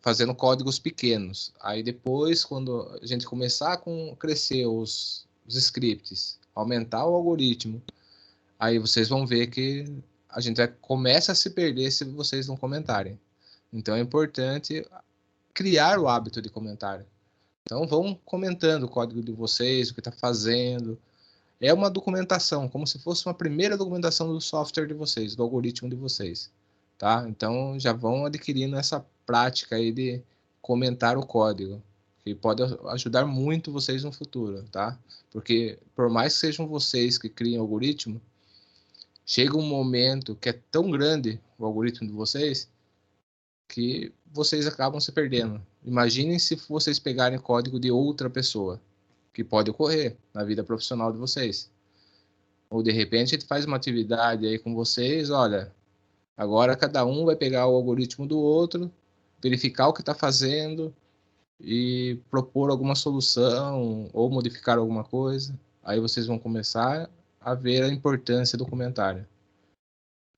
fazendo códigos pequenos. Aí depois, quando a gente começar a crescer os scripts, aumentar o algoritmo, aí vocês vão ver que a gente começa a se perder se vocês não comentarem. Então é importante criar o hábito de comentário. Então vão comentando o código de vocês, o que está fazendo. É uma documentação, como se fosse uma primeira documentação do software de vocês, do algoritmo de vocês. Tá? Então já vão adquirindo essa prática aí de comentar o código, que pode ajudar muito vocês no futuro, tá? Porque por mais que sejam vocês que criem o algoritmo, chega um momento que é tão grande o algoritmo de vocês que vocês acabam se perdendo. Imaginem se vocês pegarem código de outra pessoa, que pode ocorrer na vida profissional de vocês. Ou de repente a gente faz uma atividade aí com vocês, olha, agora cada um vai pegar o algoritmo do outro, verificar o que está fazendo e propor alguma solução ou modificar alguma coisa. Aí vocês vão começar a ver a importância do comentário.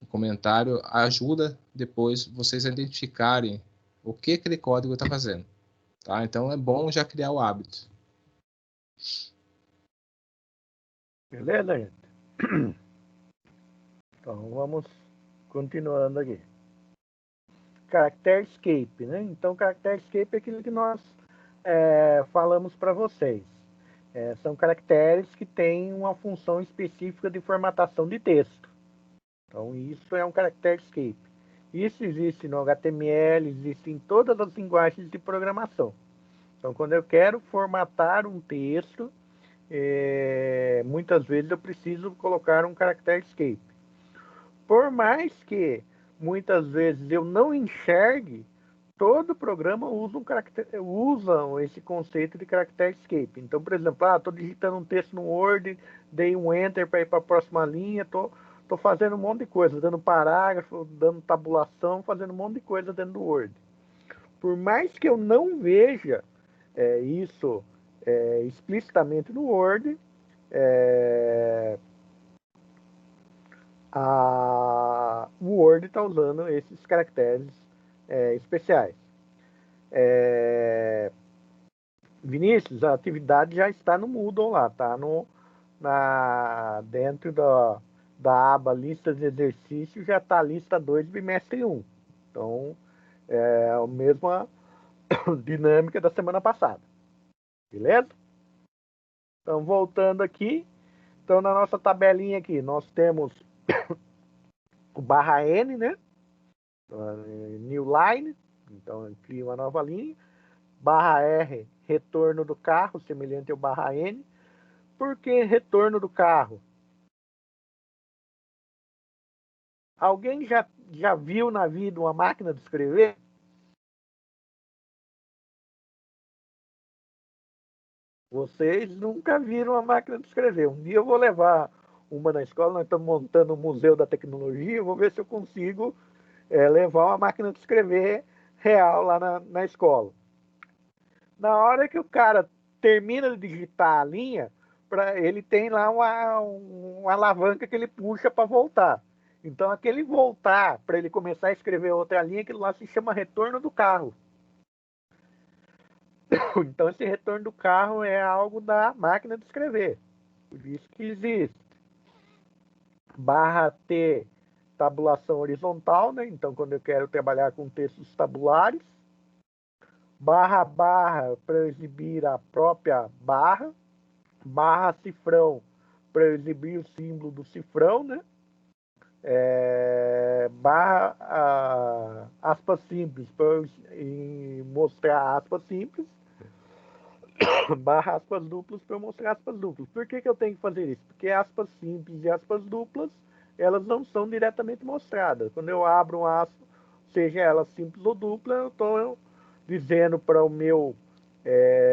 O comentário ajuda depois vocês a identificarem o que aquele código está fazendo. Tá? Então é bom já criar o hábito. Beleza, gente? Então vamos continuando aqui. Character Escape, né? Então, Character Escape é aquilo que nós falamos para vocês. São caracteres que têm uma função específica de formatação de texto. Então, isso é um Character Escape. Isso existe no HTML, existe em todas as linguagens de programação. Então, quando eu quero formatar um texto, muitas vezes eu preciso colocar um Character Escape. Por mais que muitas vezes eu não enxergue, todo programa usa esse conceito de Character Escape. Então, por exemplo, estou digitando um texto no Word, dei um Enter para ir para a próxima linha, estou fazendo um monte de coisa, dando parágrafo, dando tabulação, fazendo um monte de coisa dentro do Word. Por mais que eu não veja isso explicitamente no Word, o Word está usando esses caracteres especiais. Vinícius, a atividade já está no Moodle lá, tá dentro da aba lista de exercícios, já está a lista 2, bimestre 1. Então, é a mesma dinâmica da semana passada. Beleza? Então, voltando aqui. Então, na nossa tabelinha aqui, nós temos o /N, né? New line. Então, cria uma nova linha. /R, retorno do carro, semelhante ao /N. Por que retorno do carro? Alguém já viu na vida uma máquina de escrever? Vocês nunca viram uma máquina de escrever. Um dia eu vou levar uma na escola, nós estamos montando um museu da tecnologia, eu vou ver se eu consigo levar uma máquina de escrever real lá na escola. Na hora que o cara termina de digitar a linha, ele tem lá uma alavanca que ele puxa para voltar. Então, aquele voltar para ele começar a escrever outra linha, aquilo lá se chama retorno do carro. Então, esse retorno do carro é algo da máquina de escrever. Por isso que existe. /T, tabulação horizontal, né? Então, quando eu quero trabalhar com textos tabulares. // para exibir a própria barra. /cifrão para exibir o símbolo do cifrão, né? Aspas simples para mostrar aspas simples. /aspas duplas para mostrar aspas duplas. Por que eu tenho que fazer isso? Porque aspas simples e aspas duplas, elas não são diretamente mostradas. Quando eu abro seja ela simples ou dupla, eu estou dizendo para o meu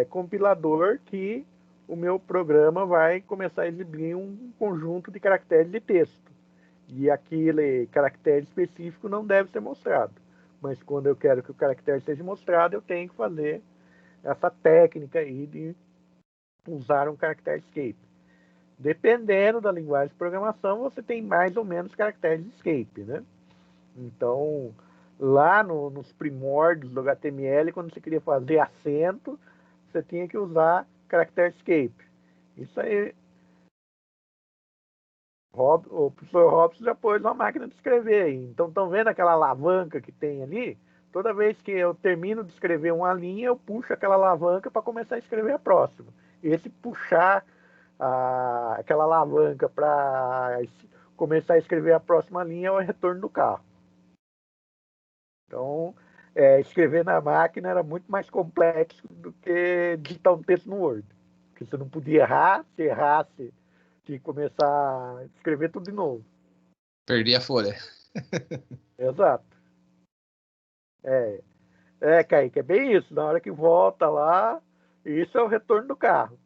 compilador que o meu programa vai começar a exibir um conjunto de caracteres de texto. E aquele caractere específico não deve ser mostrado. Mas quando eu quero que o caractere seja mostrado, eu tenho que fazer essa técnica aí de usar um caractere escape. Dependendo da linguagem de programação, você tem mais ou menos caracteres de escape, né? Então, lá nos primórdios do HTML, quando você queria fazer acento, você tinha que usar caractere escape. Isso aí, o professor Robson já pôs uma máquina de escrever aí. Então, estão vendo aquela alavanca que tem ali? Toda vez que eu termino de escrever uma linha, eu puxo aquela alavanca para começar a escrever a próxima. Esse puxar aquela alavanca para começar a escrever a próxima linha é o retorno do carro. Então, escrever na máquina era muito mais complexo do que digitar um texto no Word. Porque você não podia errar, se errasse, tinha que começar a escrever tudo de novo. Perdi a folha. Exato. Kaique, é bem isso. Na hora que volta lá, isso é o retorno do carro.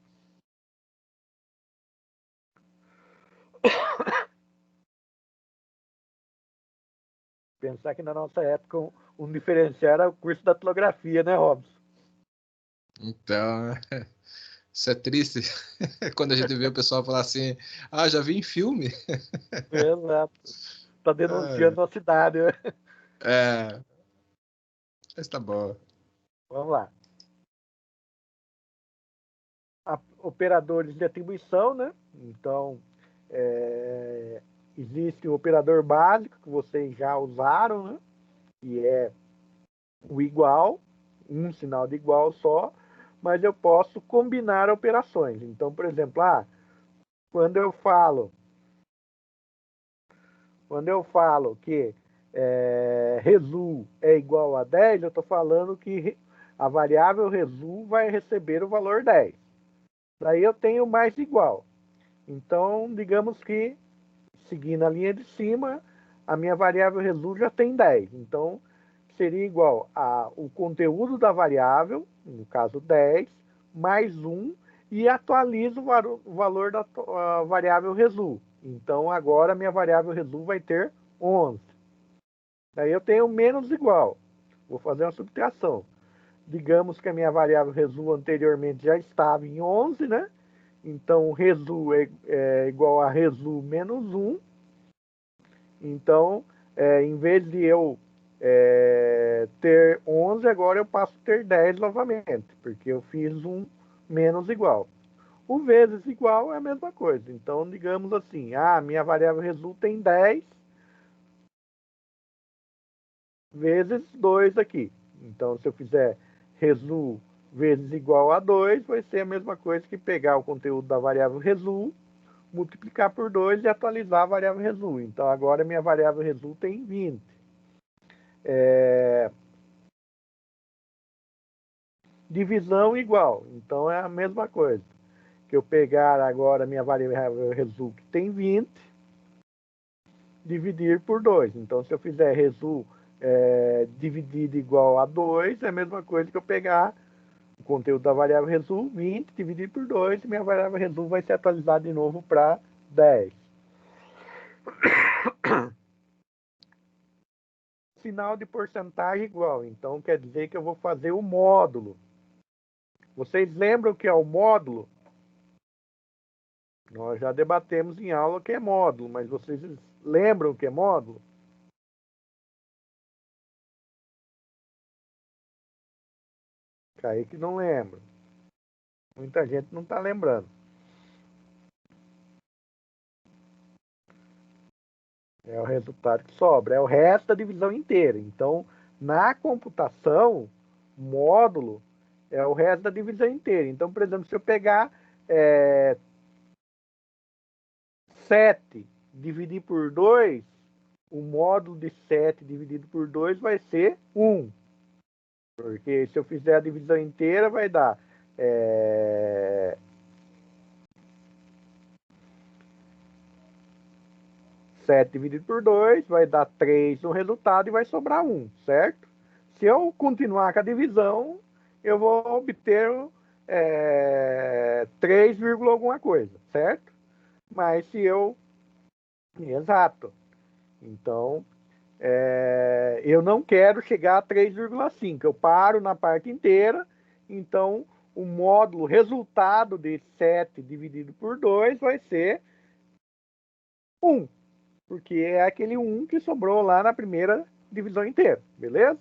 Pensar que na nossa época um diferencial era o curso da datilografia, né, Robson? Então, isso é triste. Quando a gente vê o pessoal falar assim, já vi em filme. Exato. Tá denunciando a cidade, né? Mas tá bom. Vamos lá. Operadores de atribuição, né? Então, existe o operador básico que vocês já usaram, né? Que é o igual, um sinal de igual só, mas eu posso combinar operações. Então, por exemplo, quando eu falo que resu é igual a 10, eu estou falando que a variável resu vai receber o valor 10. Daí eu tenho mais igual. Então, digamos que, seguindo a linha de cima, a minha variável resu já tem 10. Então, seria igual o conteúdo da variável, no caso 10, mais 1, e atualizo o valor da variável resu. Então, agora a minha variável resu vai ter 11. Daí eu tenho menos igual. Vou fazer uma subtração. Digamos que a minha variável resu anteriormente já estava em 11, né? Então, resu é igual a resu menos 1. Então, em vez de eu ter 11, agora eu passo a ter 10 novamente, porque eu fiz um menos igual. O vezes igual é a mesma coisa. Então, digamos assim, minha variável resu tem 10 vezes 2 aqui. Então, se eu fizer resu vezes igual a 2, vai ser a mesma coisa que pegar o conteúdo da variável resu, multiplicar por 2 e atualizar a variável resu. Então, agora minha variável resu tem 20. Divisão igual. Então, é a mesma coisa. Que eu pegar agora minha variável resu que tem 20, dividir por 2. Então, se eu fizer resu dividido igual a 2, é a mesma coisa que eu pegar o conteúdo da variável resu, 20, dividir por 2, e minha variável resu vai ser atualizada de novo para 10. Sinal de porcentagem igual. Então, quer dizer que eu vou fazer o módulo. Vocês lembram o que é o módulo? Nós já debatemos em aula o que é módulo, mas vocês lembram o que é módulo? Kaique não lembra. Muita gente não está lembrando. É o resultado que sobra. É o resto da divisão inteira. Então, na computação, módulo é o resto da divisão inteira. Então, por exemplo, se eu pegar 7 dividir por 2, o módulo de 7 dividido por 2 vai ser 1. Porque se eu fizer a divisão inteira, vai dar 7 dividido por 2 vai dar 3 no resultado e vai sobrar 1, certo? Se eu continuar com a divisão, eu vou obter 3, alguma coisa, certo? Mas se eu... Exato. Então, eu não quero chegar a 3,5. Eu paro na parte inteira. Então, o módulo resultado de 7 dividido por 2 vai ser 1. Porque é aquele 1 que sobrou lá na primeira divisão inteira. Beleza?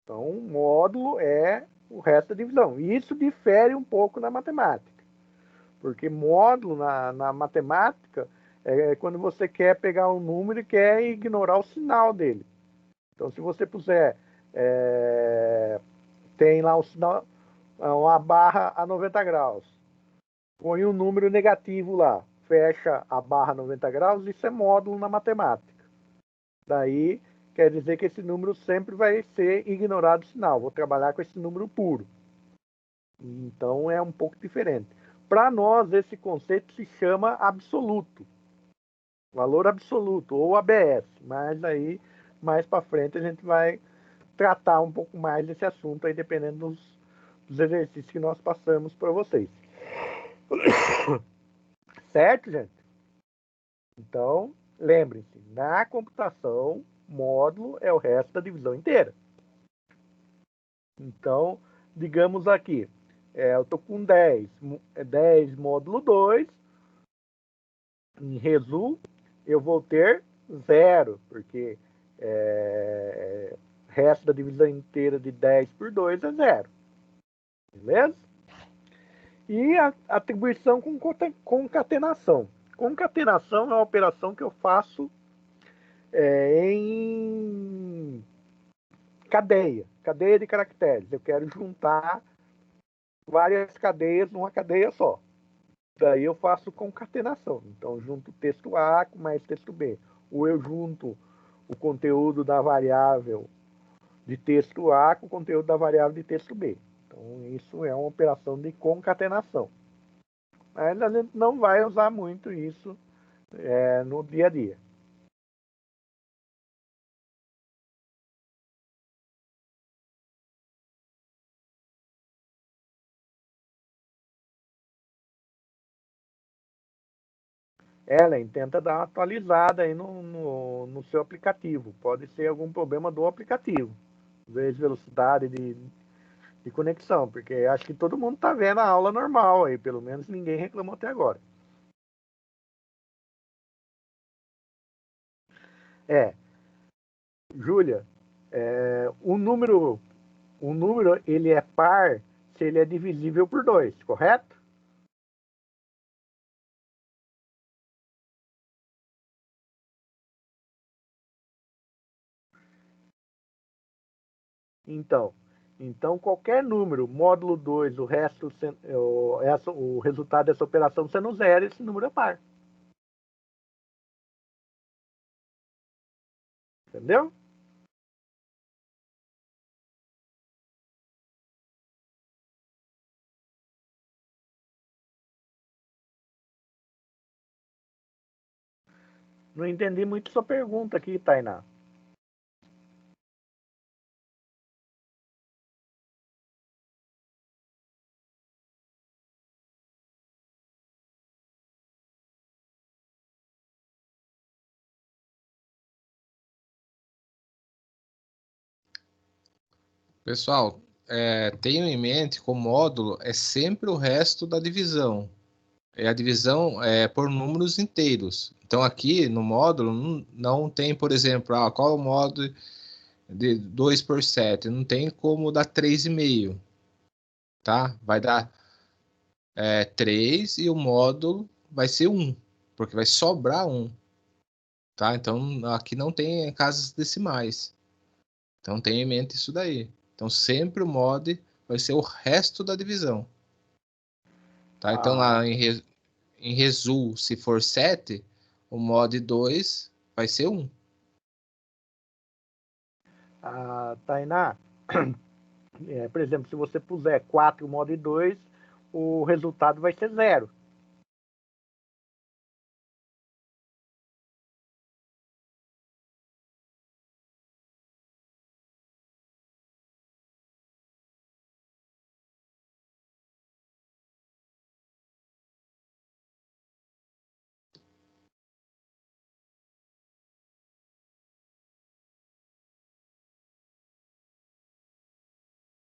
Então, o módulo é o resto da divisão. E isso difere um pouco na matemática. Porque módulo na matemática é quando você quer pegar um número e quer ignorar o sinal dele. Então, se você puser, tem lá o sinal, uma barra a 90 graus, põe um número negativo lá, fecha a barra a 90 graus, isso é módulo na matemática. Daí, quer dizer que esse número sempre vai ser ignorado o sinal. Vou trabalhar com esse número puro. Então, é um pouco diferente. Para nós, esse conceito se chama absoluto. Valor absoluto, ou ABS. Mas aí, mais para frente, a gente vai tratar um pouco mais desse assunto aí, dependendo dos exercícios que nós passamos para vocês. Certo, gente? Então, lembrem-se, na computação, módulo é o resto da divisão inteira. Então, digamos aqui, eu estou com 10. 10 módulo 2. Em resumo, eu vou ter 0, porque resto da divisão inteira de 10 por 2 é 0. Beleza? E a atribuição com concatenação. Concatenação é uma operação que eu faço em cadeia de caracteres. Eu quero juntar várias cadeias numa cadeia só. Daí eu faço concatenação. Então, junto texto A com mais texto B. Ou eu junto o conteúdo da variável de texto A com o conteúdo da variável de texto B. Então, isso é uma operação de concatenação. Mas a gente não vai usar muito isso no dia a dia. Ellen, tenta dar uma atualizada aí no seu aplicativo. Pode ser algum problema do aplicativo. Às vezes velocidade de conexão, porque acho que todo mundo está vendo a aula normal aí, pelo menos ninguém reclamou até agora. Júlia, o número ele é par se ele é divisível por 2, correto? Então qualquer número, módulo 2, o resto, o resultado dessa operação sendo 0, esse número é par. Entendeu? Não entendi muito sua pergunta aqui, Tainá. Pessoal, tenham em mente que o módulo é sempre o resto da divisão. A divisão é por números inteiros. Então, aqui no módulo não tem, por exemplo, qual é o módulo de 2 por 7? Não tem como dar 3,5, tá? Vai dar 3 e o módulo vai ser 1, porque vai sobrar 1, tá? Então, aqui não tem casas decimais. Então, tenha em mente isso daí. Então, sempre o mod vai ser o resto da divisão. Tá? Então, lá em Resul, se for 7, o mod 2 vai ser 1. Tainá, por exemplo, se você puser 4 mod 2, o resultado vai ser 0.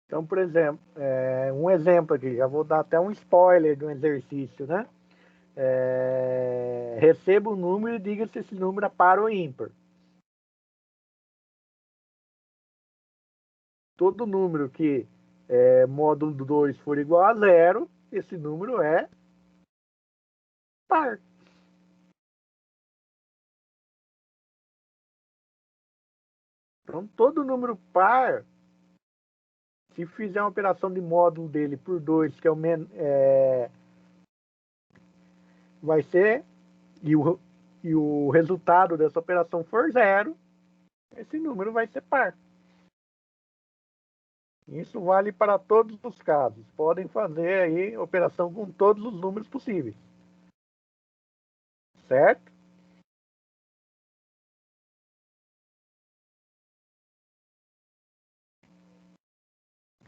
Então, por exemplo, um exemplo aqui, já vou dar até um spoiler de um exercício, né? Receba o número e diga se esse número é par ou ímpar. Todo número que módulo 2 for igual a zero, esse número é par. Então, todo número par, se fizer uma operação de módulo dele por 2, que vai ser, e o resultado dessa operação for zero, esse número vai ser par. Isso vale para todos os casos. Podem fazer aí operação com todos os números possíveis. Certo?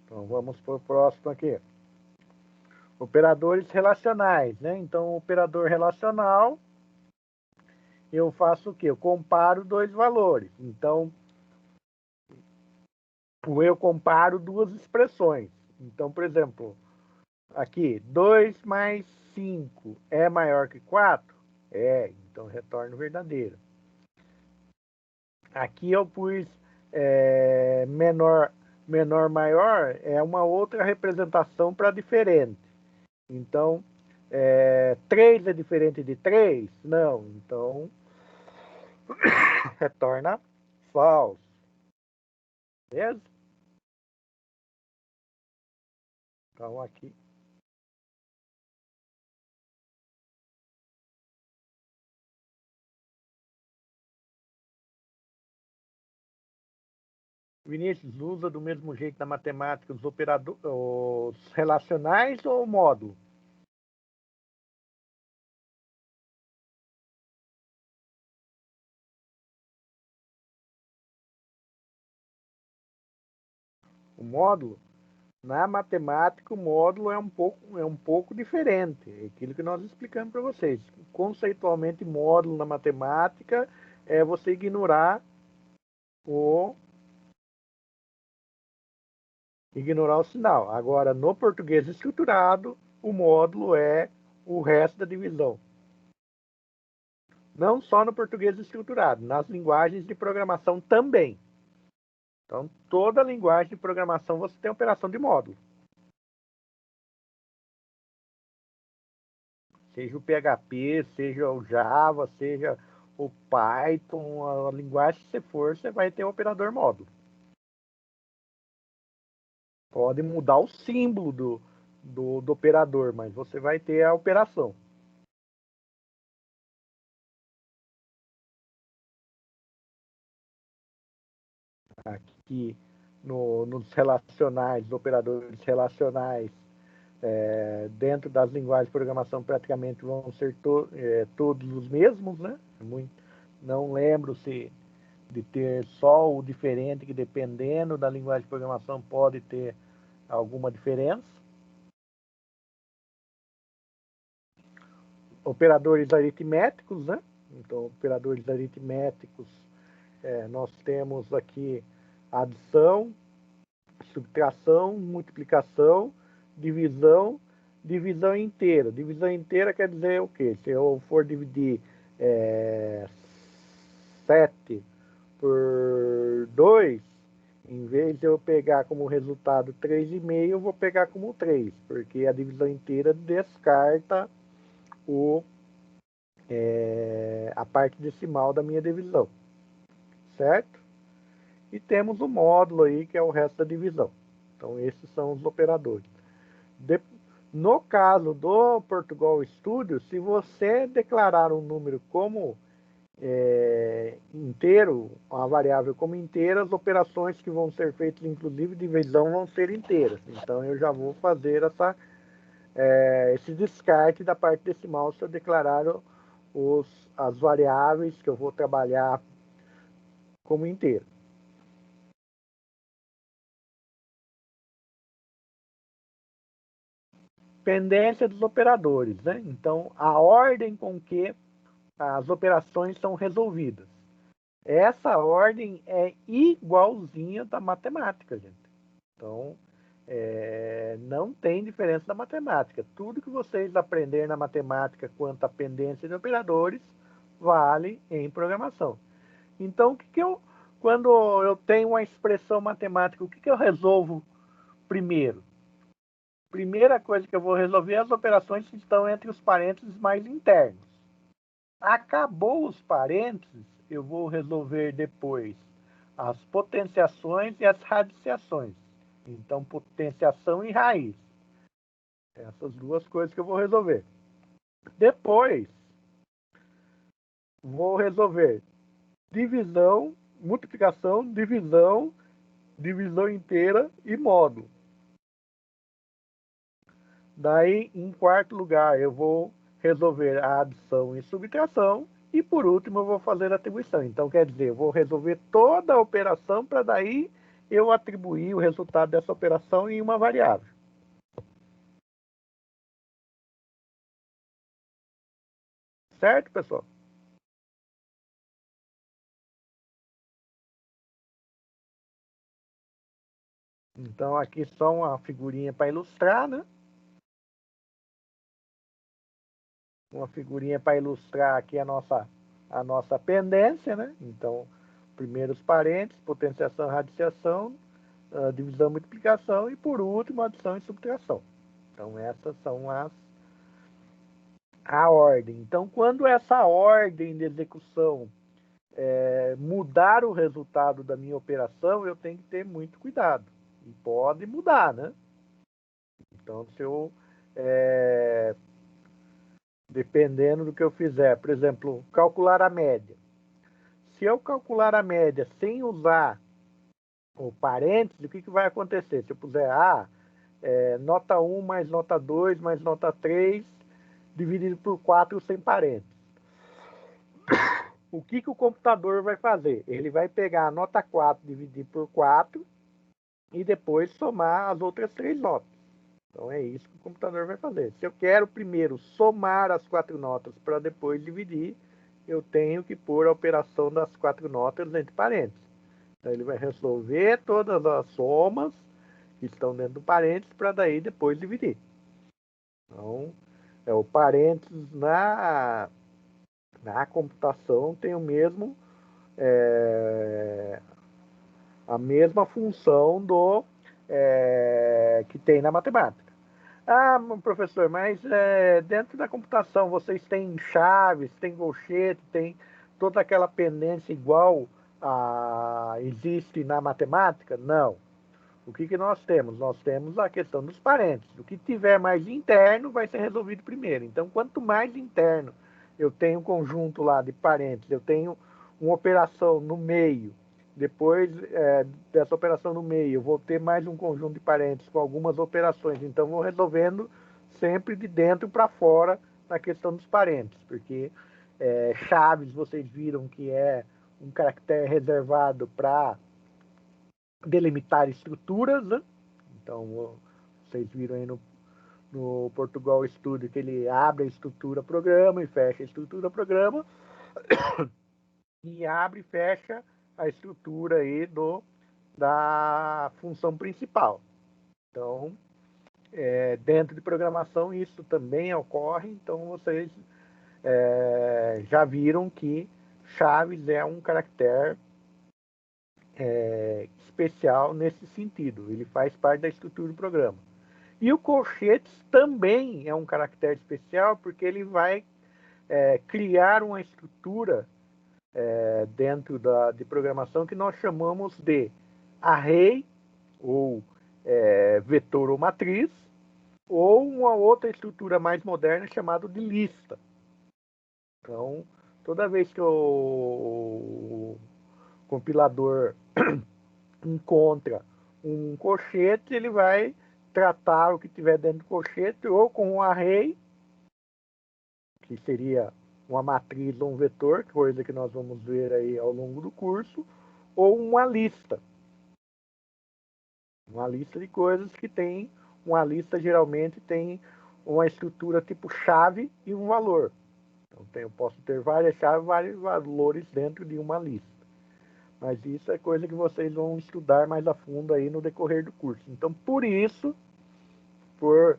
Então vamos para o próximo aqui. Operadores relacionais, né? Então, operador relacional, eu faço o quê? Eu comparo dois valores. Então, eu comparo duas expressões. Então, por exemplo, aqui, 2 mais 5 é maior que 4? Então retorno verdadeiro. Aqui eu pus menor, maior, é uma outra representação para diferente. Então, 3 é diferente de 3? Não. Então, retorna false. Beleza? Então, aqui. Vinícius, usa do mesmo jeito na matemática os relacionais ou o módulo? O módulo? Na matemática, o módulo é um pouco diferente. É aquilo que nós explicamos para vocês. Conceitualmente, módulo na matemática é você ignorar o sinal. Agora, no português estruturado, o módulo é o resto da divisão. Não só no português estruturado, nas linguagens de programação também. Então, toda linguagem de programação você tem operação de módulo. Seja o PHP, seja o Java, seja o Python, a linguagem que você for, você vai ter o operador módulo. Pode mudar o símbolo do operador, mas você vai ter a operação. Aqui nos relacionais, operadores relacionais, dentro das linguagens de programação praticamente vão ser todos os mesmos, né? Não lembro se de ter só o diferente, que dependendo da linguagem de programação pode ter alguma diferença. Operadores aritméticos, né? Então, operadores aritméticos, nós temos aqui adição, subtração, multiplicação, divisão, divisão inteira. Divisão inteira quer dizer o quê? Se eu for dividir 7 por 2, em vez de eu pegar como resultado 3,5, eu vou pegar como 3, porque a divisão inteira descarta a parte decimal da minha divisão, certo? E temos o módulo aí, que é o resto da divisão. Então, esses são os operadores. No caso do Portugal Studio, se você declarar um número como inteiro, uma variável como inteira, as operações que vão ser feitas, inclusive divisão, vão ser inteiras. Então, eu já vou fazer esse descarte da parte decimal se eu declarar as variáveis que eu vou trabalhar como inteiro. Pendência dos operadores, né? Então, a ordem com que as operações são resolvidas. Essa ordem é igualzinha da matemática, gente. Então, não tem diferença na matemática. Tudo que vocês aprenderem na matemática quanto à pendência de operadores vale em programação. Então, quando eu tenho uma expressão matemática, o que eu resolvo primeiro? Primeira coisa que eu vou resolver é as operações que estão entre os parênteses mais internos. Acabou os parênteses, eu vou resolver depois as potenciações e as radiciações. Então, potenciação e raiz. Essas duas coisas que eu vou resolver. Depois, vou resolver divisão, multiplicação, divisão, divisão inteira e módulo. Daí, em quarto lugar, eu vou resolver a adição e subtração. E, por último, eu vou fazer a atribuição. Então, quer dizer, eu vou resolver toda a operação para daí eu atribuir o resultado dessa operação em uma variável. Certo, pessoal? Então, aqui só uma figurinha para ilustrar, né? Uma figurinha para ilustrar aqui a nossa pendência, né? Então, primeiros parênteses, potenciação, radiciação, divisão, multiplicação e, por último, adição e subtração. Então, essas são a ordem. Então, quando essa ordem de execução mudar o resultado da minha operação, eu tenho que ter muito cuidado. E pode mudar, né? Então, se eu dependendo do que eu fizer, por exemplo, calcular a média. Se eu calcular a média sem usar o parênteses, o que vai acontecer? Se eu puser nota 1 mais nota 2 mais nota 3 dividido por 4 sem parênteses. O que o computador vai fazer? Ele vai pegar a nota 4 dividir por 4 e depois somar as outras 3 notas. Então é isso que o computador vai fazer. Se eu quero primeiro somar as 4 notas para depois dividir, eu tenho que pôr a operação das 4 notas entre parênteses. Então ele vai resolver todas as somas que estão dentro do parênteses para daí depois dividir. Então, o parênteses na computação tem a mesma função que tem na matemática. Ah, professor, mas dentro da computação vocês têm chaves, tem colchete, tem toda aquela pendência igual existe na matemática? Não. O que nós temos? Nós temos a questão dos parênteses. O que tiver mais interno vai ser resolvido primeiro. Então, quanto mais interno eu tenho um conjunto lá de parênteses, eu tenho uma operação no meio, depois dessa operação no meio, eu vou ter mais um conjunto de parênteses com algumas operações. Então, vou resolvendo sempre de dentro para fora na questão dos parênteses, porque chaves, vocês viram que é um caractere reservado para delimitar estruturas, né? Então, vocês viram aí no Portugal Studio que ele abre a estrutura programa e fecha a estrutura programa e abre e fecha a estrutura aí da função principal. Então, dentro de programação isso também ocorre, então vocês já viram que chaves é um caractere especial nesse sentido, ele faz parte da estrutura do programa. E o colchetes também é um caractere especial porque ele vai criar uma estrutura dentro de programação que nós chamamos de array, ou vetor ou matriz, ou uma outra estrutura mais moderna chamada de lista. Então, toda vez que o compilador encontra um colchete, ele vai tratar o que tiver dentro do colchete ou com um array, que seria uma matriz ou um vetor, coisa que nós vamos ver aí ao longo do curso, ou uma lista. Uma lista de coisas que tem, uma lista geralmente tem uma estrutura tipo chave e um valor. Então eu posso ter várias chaves, vários valores dentro de uma lista. Mas isso é coisa que vocês vão estudar mais a fundo aí no decorrer do curso. Então, por isso, por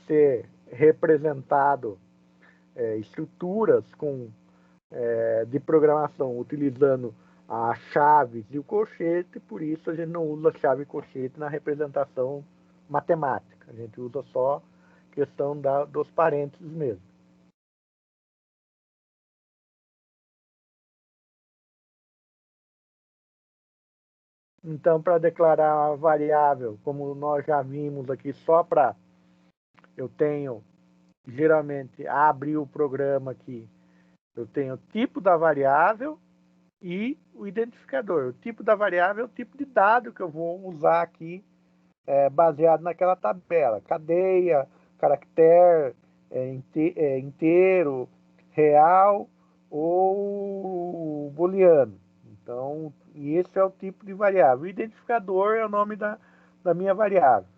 ser representado estruturas de programação utilizando as chaves e o colchete, por isso a gente não usa chave e colchete na representação matemática. A gente usa só questão dos parênteses mesmo. Então, para declarar a variável, como nós já vimos aqui, só para eu tenho, geralmente, abrir o programa aqui, eu tenho o tipo da variável e o identificador. O tipo da variável é o tipo de dado que eu vou usar aqui, baseado naquela tabela. Cadeia, caractere, inteiro, real ou booleano. Então, e esse é o tipo de variável. O identificador é o nome da minha variável.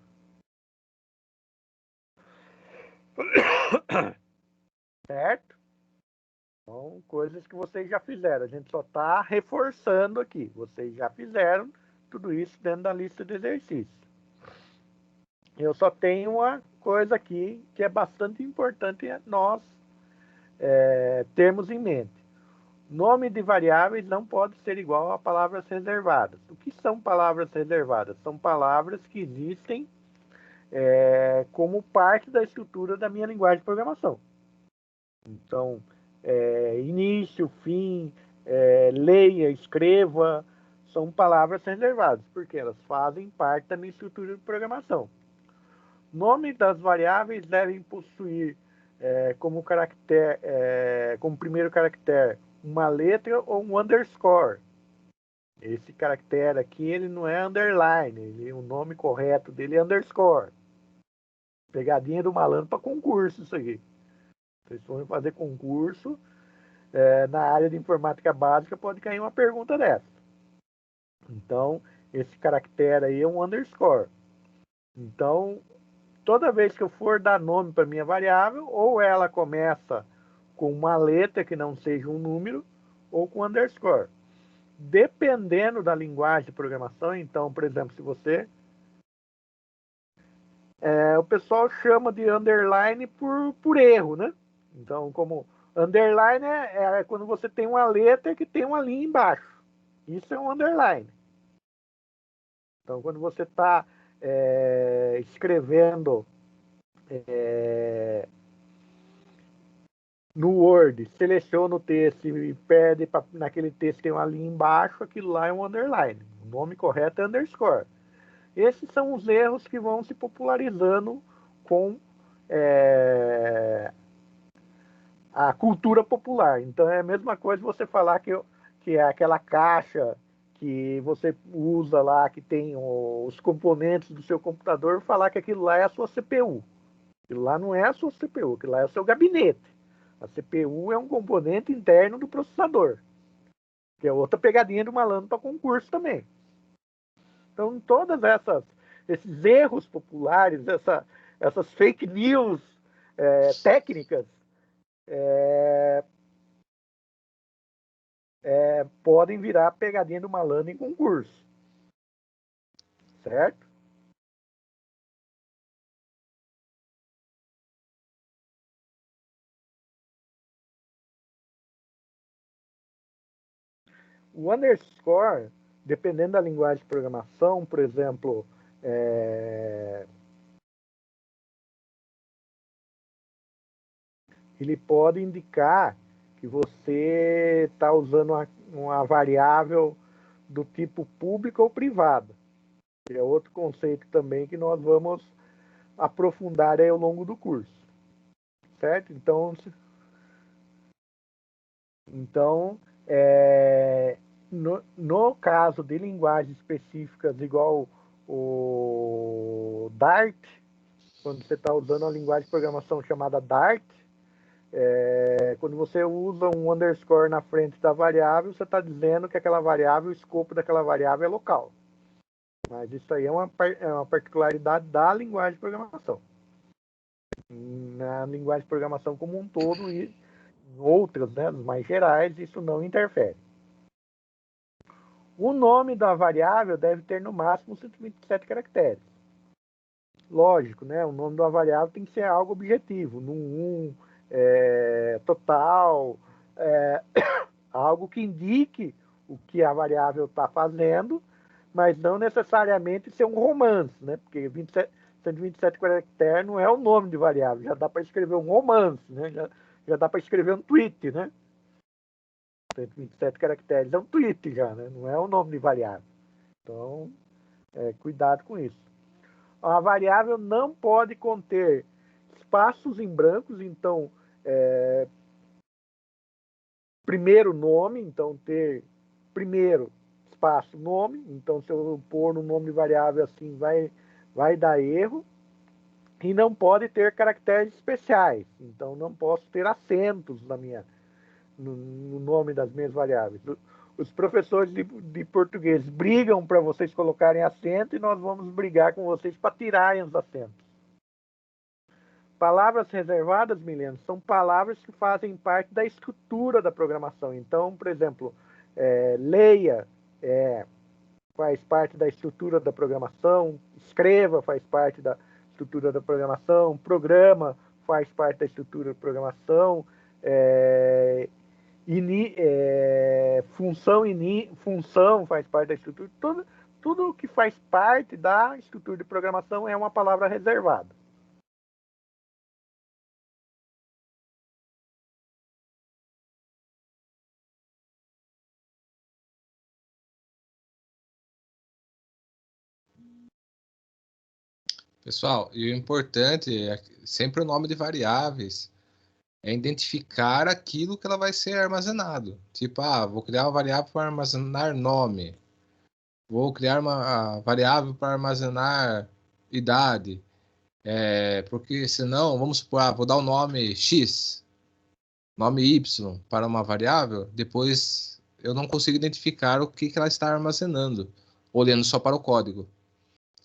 Certo? Então, coisas que vocês já fizeram. A gente só está reforçando aqui. Vocês já fizeram tudo isso dentro da lista de exercícios. Eu só tenho uma coisa aqui que é bastante importante nós termos em mente. Nome de variáveis não pode ser igual a palavras reservadas. O que são palavras reservadas? São palavras que existem como parte da estrutura da minha linguagem de programação. Então, início, fim, leia, escreva, são palavras reservadas, porque elas fazem parte da minha estrutura de programação. Nome das variáveis devem possuir como caractere, como primeiro caractere, uma letra ou um underscore. Esse caractere aqui, ele não é underline, o nome correto dele é underscore. Pegadinha do malandro para concurso isso aqui. Vocês forem fazer concurso, na área de informática básica, pode cair uma pergunta dessa. Então, esse caractere aí é um underscore. Então, toda vez que eu for dar nome para minha variável, ou ela começa com uma letra que não seja um número, ou com underscore. Dependendo da linguagem de programação, então, por exemplo, se você... o pessoal chama de underline por erro, né? Então, como underline é quando você tem uma letra que tem uma linha embaixo. Isso é um underline. Então, quando você está escrevendo no Word, seleciona o texto e pede naquele texto tem uma linha embaixo, aquilo lá é um underline. O nome correto é underscore. Esses são os erros que vão se popularizando com a cultura popular. Então é a mesma coisa você falar que é aquela caixa que você usa lá, que tem os componentes do seu computador, falar que aquilo lá é a sua CPU. Aquilo lá não é a sua CPU, aquilo lá é o seu gabinete. A CPU é um componente interno do processador, que é outra pegadinha do malandro para concurso também. Então, todas esses erros populares, essas fake news técnicas, podem virar pegadinha do malandro em concurso. Certo? O underscore, dependendo da linguagem de programação, por exemplo, ele pode indicar que você está usando uma variável do tipo pública ou privada. Que é outro conceito também que nós vamos aprofundar aí ao longo do curso. Certo? Então no caso de linguagens específicas igual o Dart, quando você está usando uma linguagem de programação chamada Dart, quando você usa um underscore na frente da variável, você está dizendo que aquela variável, o escopo daquela variável é local. Mas isso aí é uma particularidade da linguagem de programação. Na linguagem de programação como um todo e em outras, né, mais gerais, isso não interfere. O nome da variável deve ter no máximo 127 caracteres. Lógico, né? O nome da variável tem que ser algo objetivo, total, algo que indique o que a variável está fazendo, mas não necessariamente ser um romance, né? Porque 127 caracteres não é o nome de variável, já dá para escrever um romance, né? Já dá para escrever um tweet, né? 127 caracteres é um tweet já, né? Não é o nome de variável. Então, cuidado com isso. A variável não pode conter espaços em brancos, então, primeiro nome, então ter primeiro espaço nome, então se eu pôr no nome de variável assim, vai dar erro. E não pode ter caracteres especiais, então não posso ter acentos no nome das minhas variáveis. Os professores de português brigam para vocês colocarem acento e nós vamos brigar com vocês para tirarem os acentos. Palavras reservadas, Milena, são palavras que fazem parte da estrutura da programação. Então, por exemplo, leia faz parte da estrutura da programação, escreva faz parte da estrutura da programação, programa faz parte da estrutura da programação, função faz parte da estrutura. Tudo que faz parte da estrutura de programação é uma palavra reservada. Pessoal, e o importante é sempre o nome de variáveis. É identificar aquilo que ela vai ser armazenado. Tipo, vou criar uma variável para armazenar nome. Vou criar uma variável para armazenar idade. Porque senão, vamos supor, vou dar o nome X, nome Y para uma variável, depois eu não consigo identificar o que ela está armazenando, olhando só para o código.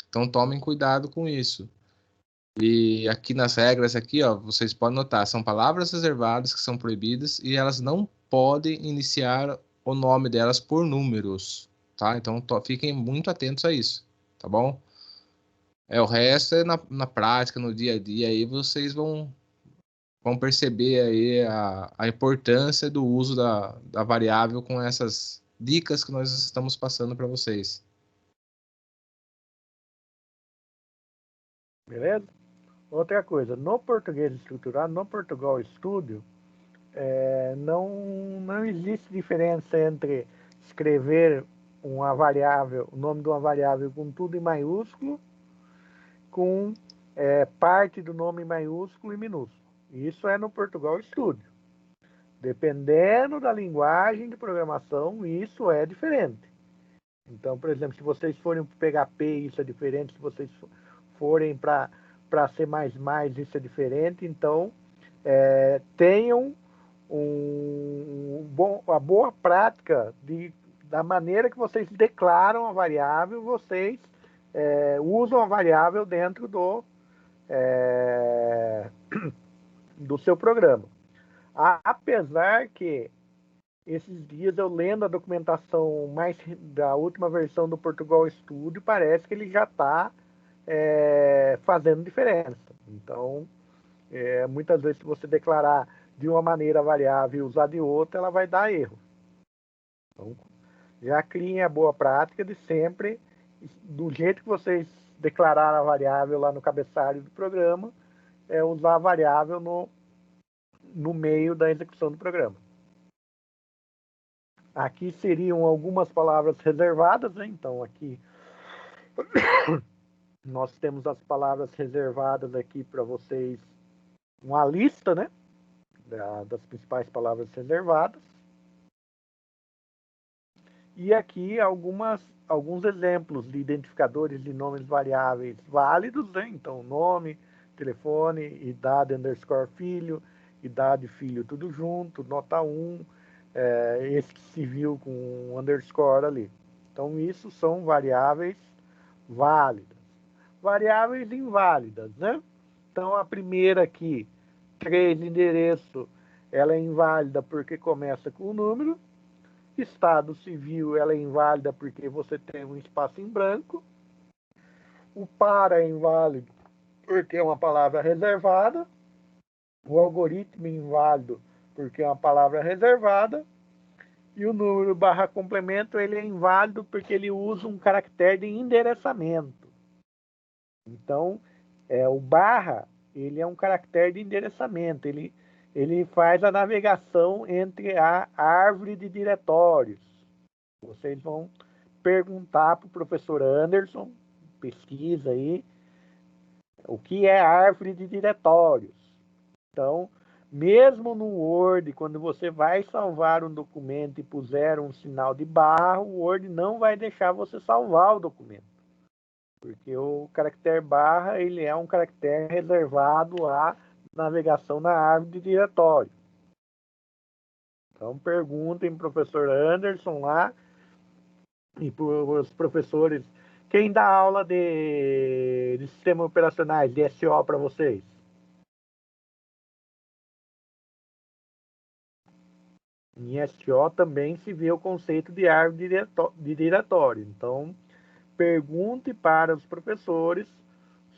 Então tomem cuidado com isso. E aqui nas regras, aqui, ó, vocês podem notar, são palavras reservadas que são proibidas e elas não podem iniciar o nome delas por números, tá? Então fiquem muito atentos a isso, tá bom? O resto é na prática, no dia a dia, aí vocês vão perceber aí a importância do uso da variável com essas dicas que nós estamos passando para vocês. Beleza? Outra coisa, no português estruturado, no Portugal Studio, não existe diferença entre escrever uma variável, o nome de uma variável com tudo em maiúsculo, com parte do nome em maiúsculo e minúsculo. Isso é no Portugal Studio. Dependendo da linguagem de programação, isso é diferente. Então, por exemplo, se vocês forem para PHP, isso é diferente. Se vocês forem para C++, isso é diferente. Então, tenham a boa prática da maneira que vocês declaram a variável, vocês usam a variável dentro do seu programa. Apesar que esses dias eu lendo a documentação mais da última versão do Portugal Studio, parece que ele já está fazendo diferença. Então, muitas vezes se você declarar de uma maneira a variável e usar de outra, ela vai dar erro. Então, já criem a boa prática de sempre, do jeito que vocês declararam a variável lá no cabeçalho do programa, usar a variável no meio da execução do programa. Aqui seriam algumas palavras reservadas, né? Então aqui nós temos as palavras reservadas aqui para vocês, uma lista, né? Das principais palavras reservadas. E aqui alguns exemplos de identificadores de nomes variáveis válidos, né? Então nome, telefone, idade underscore filho, idade filho tudo junto, nota 1, esse que se viu com underscore ali. Então isso são variáveis válidas. Variáveis inválidas, né? Então a primeira aqui, 3 endereço, ela é inválida porque começa com o número. estado civil ela é inválida porque você tem um espaço em branco. O para é inválido porque é uma palavra reservada. O algoritmo é inválido porque é uma palavra reservada. E o número barra complemento ele é inválido porque ele usa um caractere de endereçamento. Então, o barra ele é um caractere de endereçamento. Ele faz a navegação entre a árvore de diretórios. Vocês vão perguntar para o professor Anderson, pesquisa aí, o que é árvore de diretórios. Então, mesmo no Word, quando você vai salvar um documento e puser um sinal de barra, o Word não vai deixar você salvar o documento. Porque o caractere barra ele é um caractere reservado à navegação na árvore de diretório. Então, perguntem para o professor Anderson lá e para os professores. Quem dá aula de sistemas operacionais, de SO para vocês? Em SO também se vê o conceito de árvore de diretório. Então, pergunte para os professores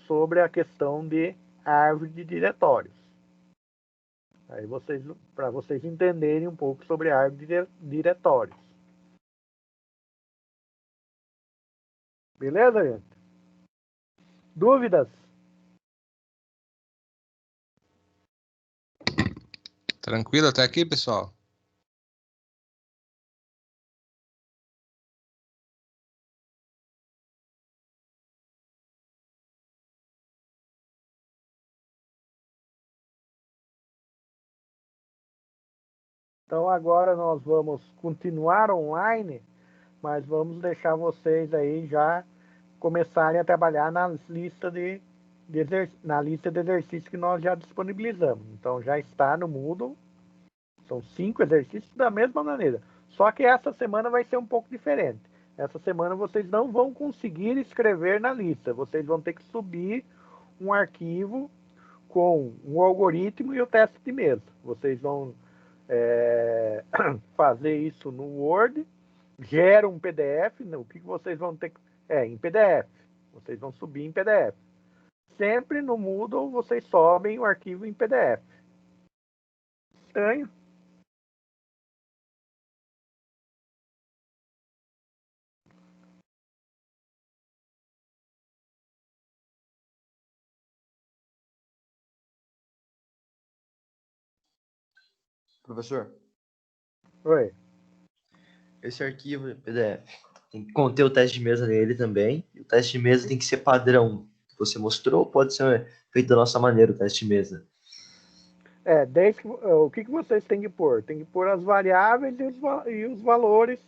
sobre a questão de árvore de diretórios. Aí para vocês entenderem um pouco sobre a árvore de diretórios. Beleza, gente? Dúvidas? Tranquilo até aqui, pessoal? Então agora nós vamos continuar online, mas vamos deixar vocês aí já começarem a trabalhar na lista de exercícios que nós já disponibilizamos. Então já está no Moodle, são 5 exercícios da mesma maneira. Só que essa semana vai ser um pouco diferente. Essa semana vocês não vão conseguir escrever na lista, vocês vão ter que subir um arquivo com um algoritmo e o teste de mesa. Vocês vão fazer isso no Word, gera um PDF, o que vocês vão ter que... em PDF. Vocês vão subir em PDF. Sempre no Moodle vocês sobem o arquivo em PDF. Estranho. Professor, Oi. esse arquivo PDF tem que conter o teste de mesa nele também. E o teste de mesa tem que ser padrão. Você mostrou, pode ser feito da nossa maneira o teste de mesa. Desde que, o que vocês têm que pôr? Tem que pôr as variáveis e os valores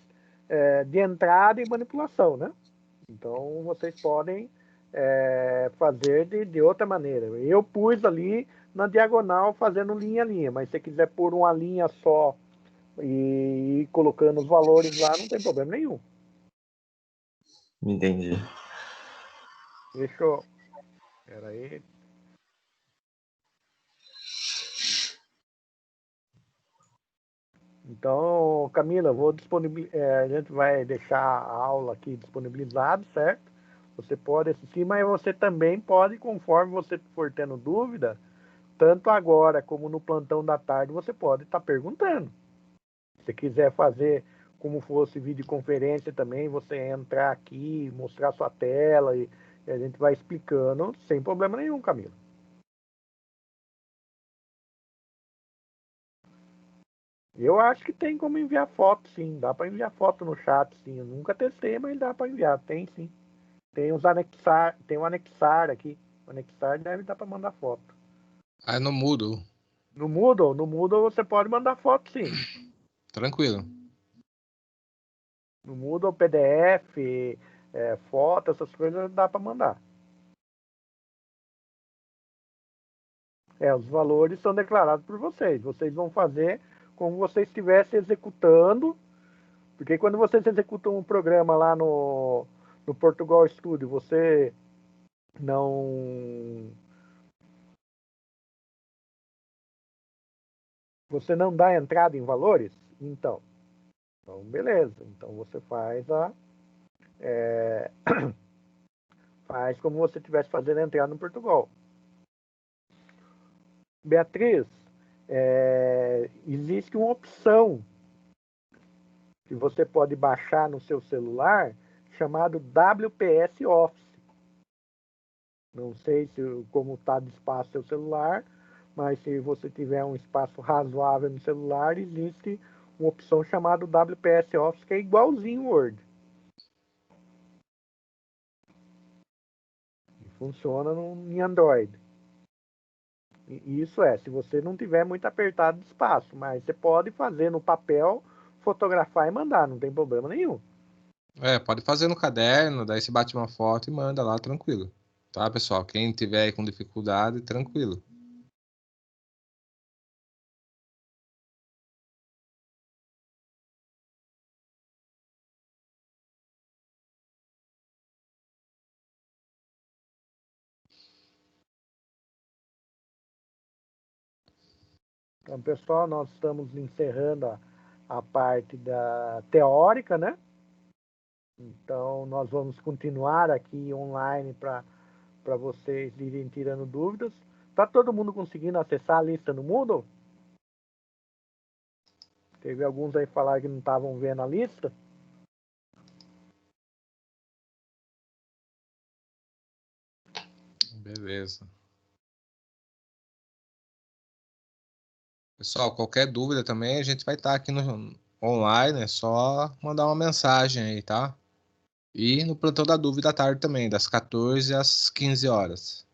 de entrada e manipulação, né? Então, vocês podem fazer de outra maneira. Eu pus ali na diagonal, fazendo linha a linha, mas se você quiser pôr uma linha só e ir colocando os valores lá, não tem problema nenhum. Entendi. Deixa eu... Espera aí. Então, Camila, a gente vai deixar a aula aqui disponibilizada, certo? Você pode assistir, mas você também pode, conforme você for tendo dúvida, tanto agora como no plantão da tarde, você pode estar perguntando. Se quiser fazer como fosse videoconferência também, você entrar aqui, mostrar sua tela e a gente vai explicando sem problema nenhum, Camila. Eu acho que tem como enviar foto, sim. Dá para enviar foto no chat, sim. Eu nunca testei, mas dá para enviar. Tem, sim. Tem um anexar aqui. O anexar deve dar para mandar foto. Ah, no Moodle. No Moodle você pode mandar foto, sim. Tranquilo. No Moodle, PDF, foto, essas coisas dá para mandar. Os valores são declarados por vocês. Vocês vão fazer como vocês estivessem executando, porque quando vocês executam um programa lá no Portugal Studio, você não dá entrada em valores, então Então, beleza. Então você faz faz como você estivesse fazendo a entrada no Portugal. Beatriz, existe uma opção que você pode baixar no seu celular chamado WPS Office. Não sei como está de espaço seu celular, mas se você tiver um espaço razoável no celular, existe uma opção chamada WPS Office que é igualzinho o Word. Funciona em Android. E isso se você não tiver muito apertado de espaço, mas você pode fazer no papel, fotografar e mandar, não tem problema nenhum. Pode fazer no caderno, daí você bate uma foto e manda lá tranquilo. Tá, pessoal? Quem tiver aí com dificuldade, tranquilo. Então, pessoal, nós estamos encerrando a parte da teórica, né? Então, nós vamos continuar aqui online para vocês irem tirando dúvidas. Tá todo mundo conseguindo acessar a lista no Moodle? Teve alguns aí falar que não estavam vendo a lista. Beleza. Pessoal, qualquer dúvida também, a gente vai estar aqui no online, é só mandar uma mensagem aí, tá? E no plantão da dúvida à tarde também, das 14 às 15 horas.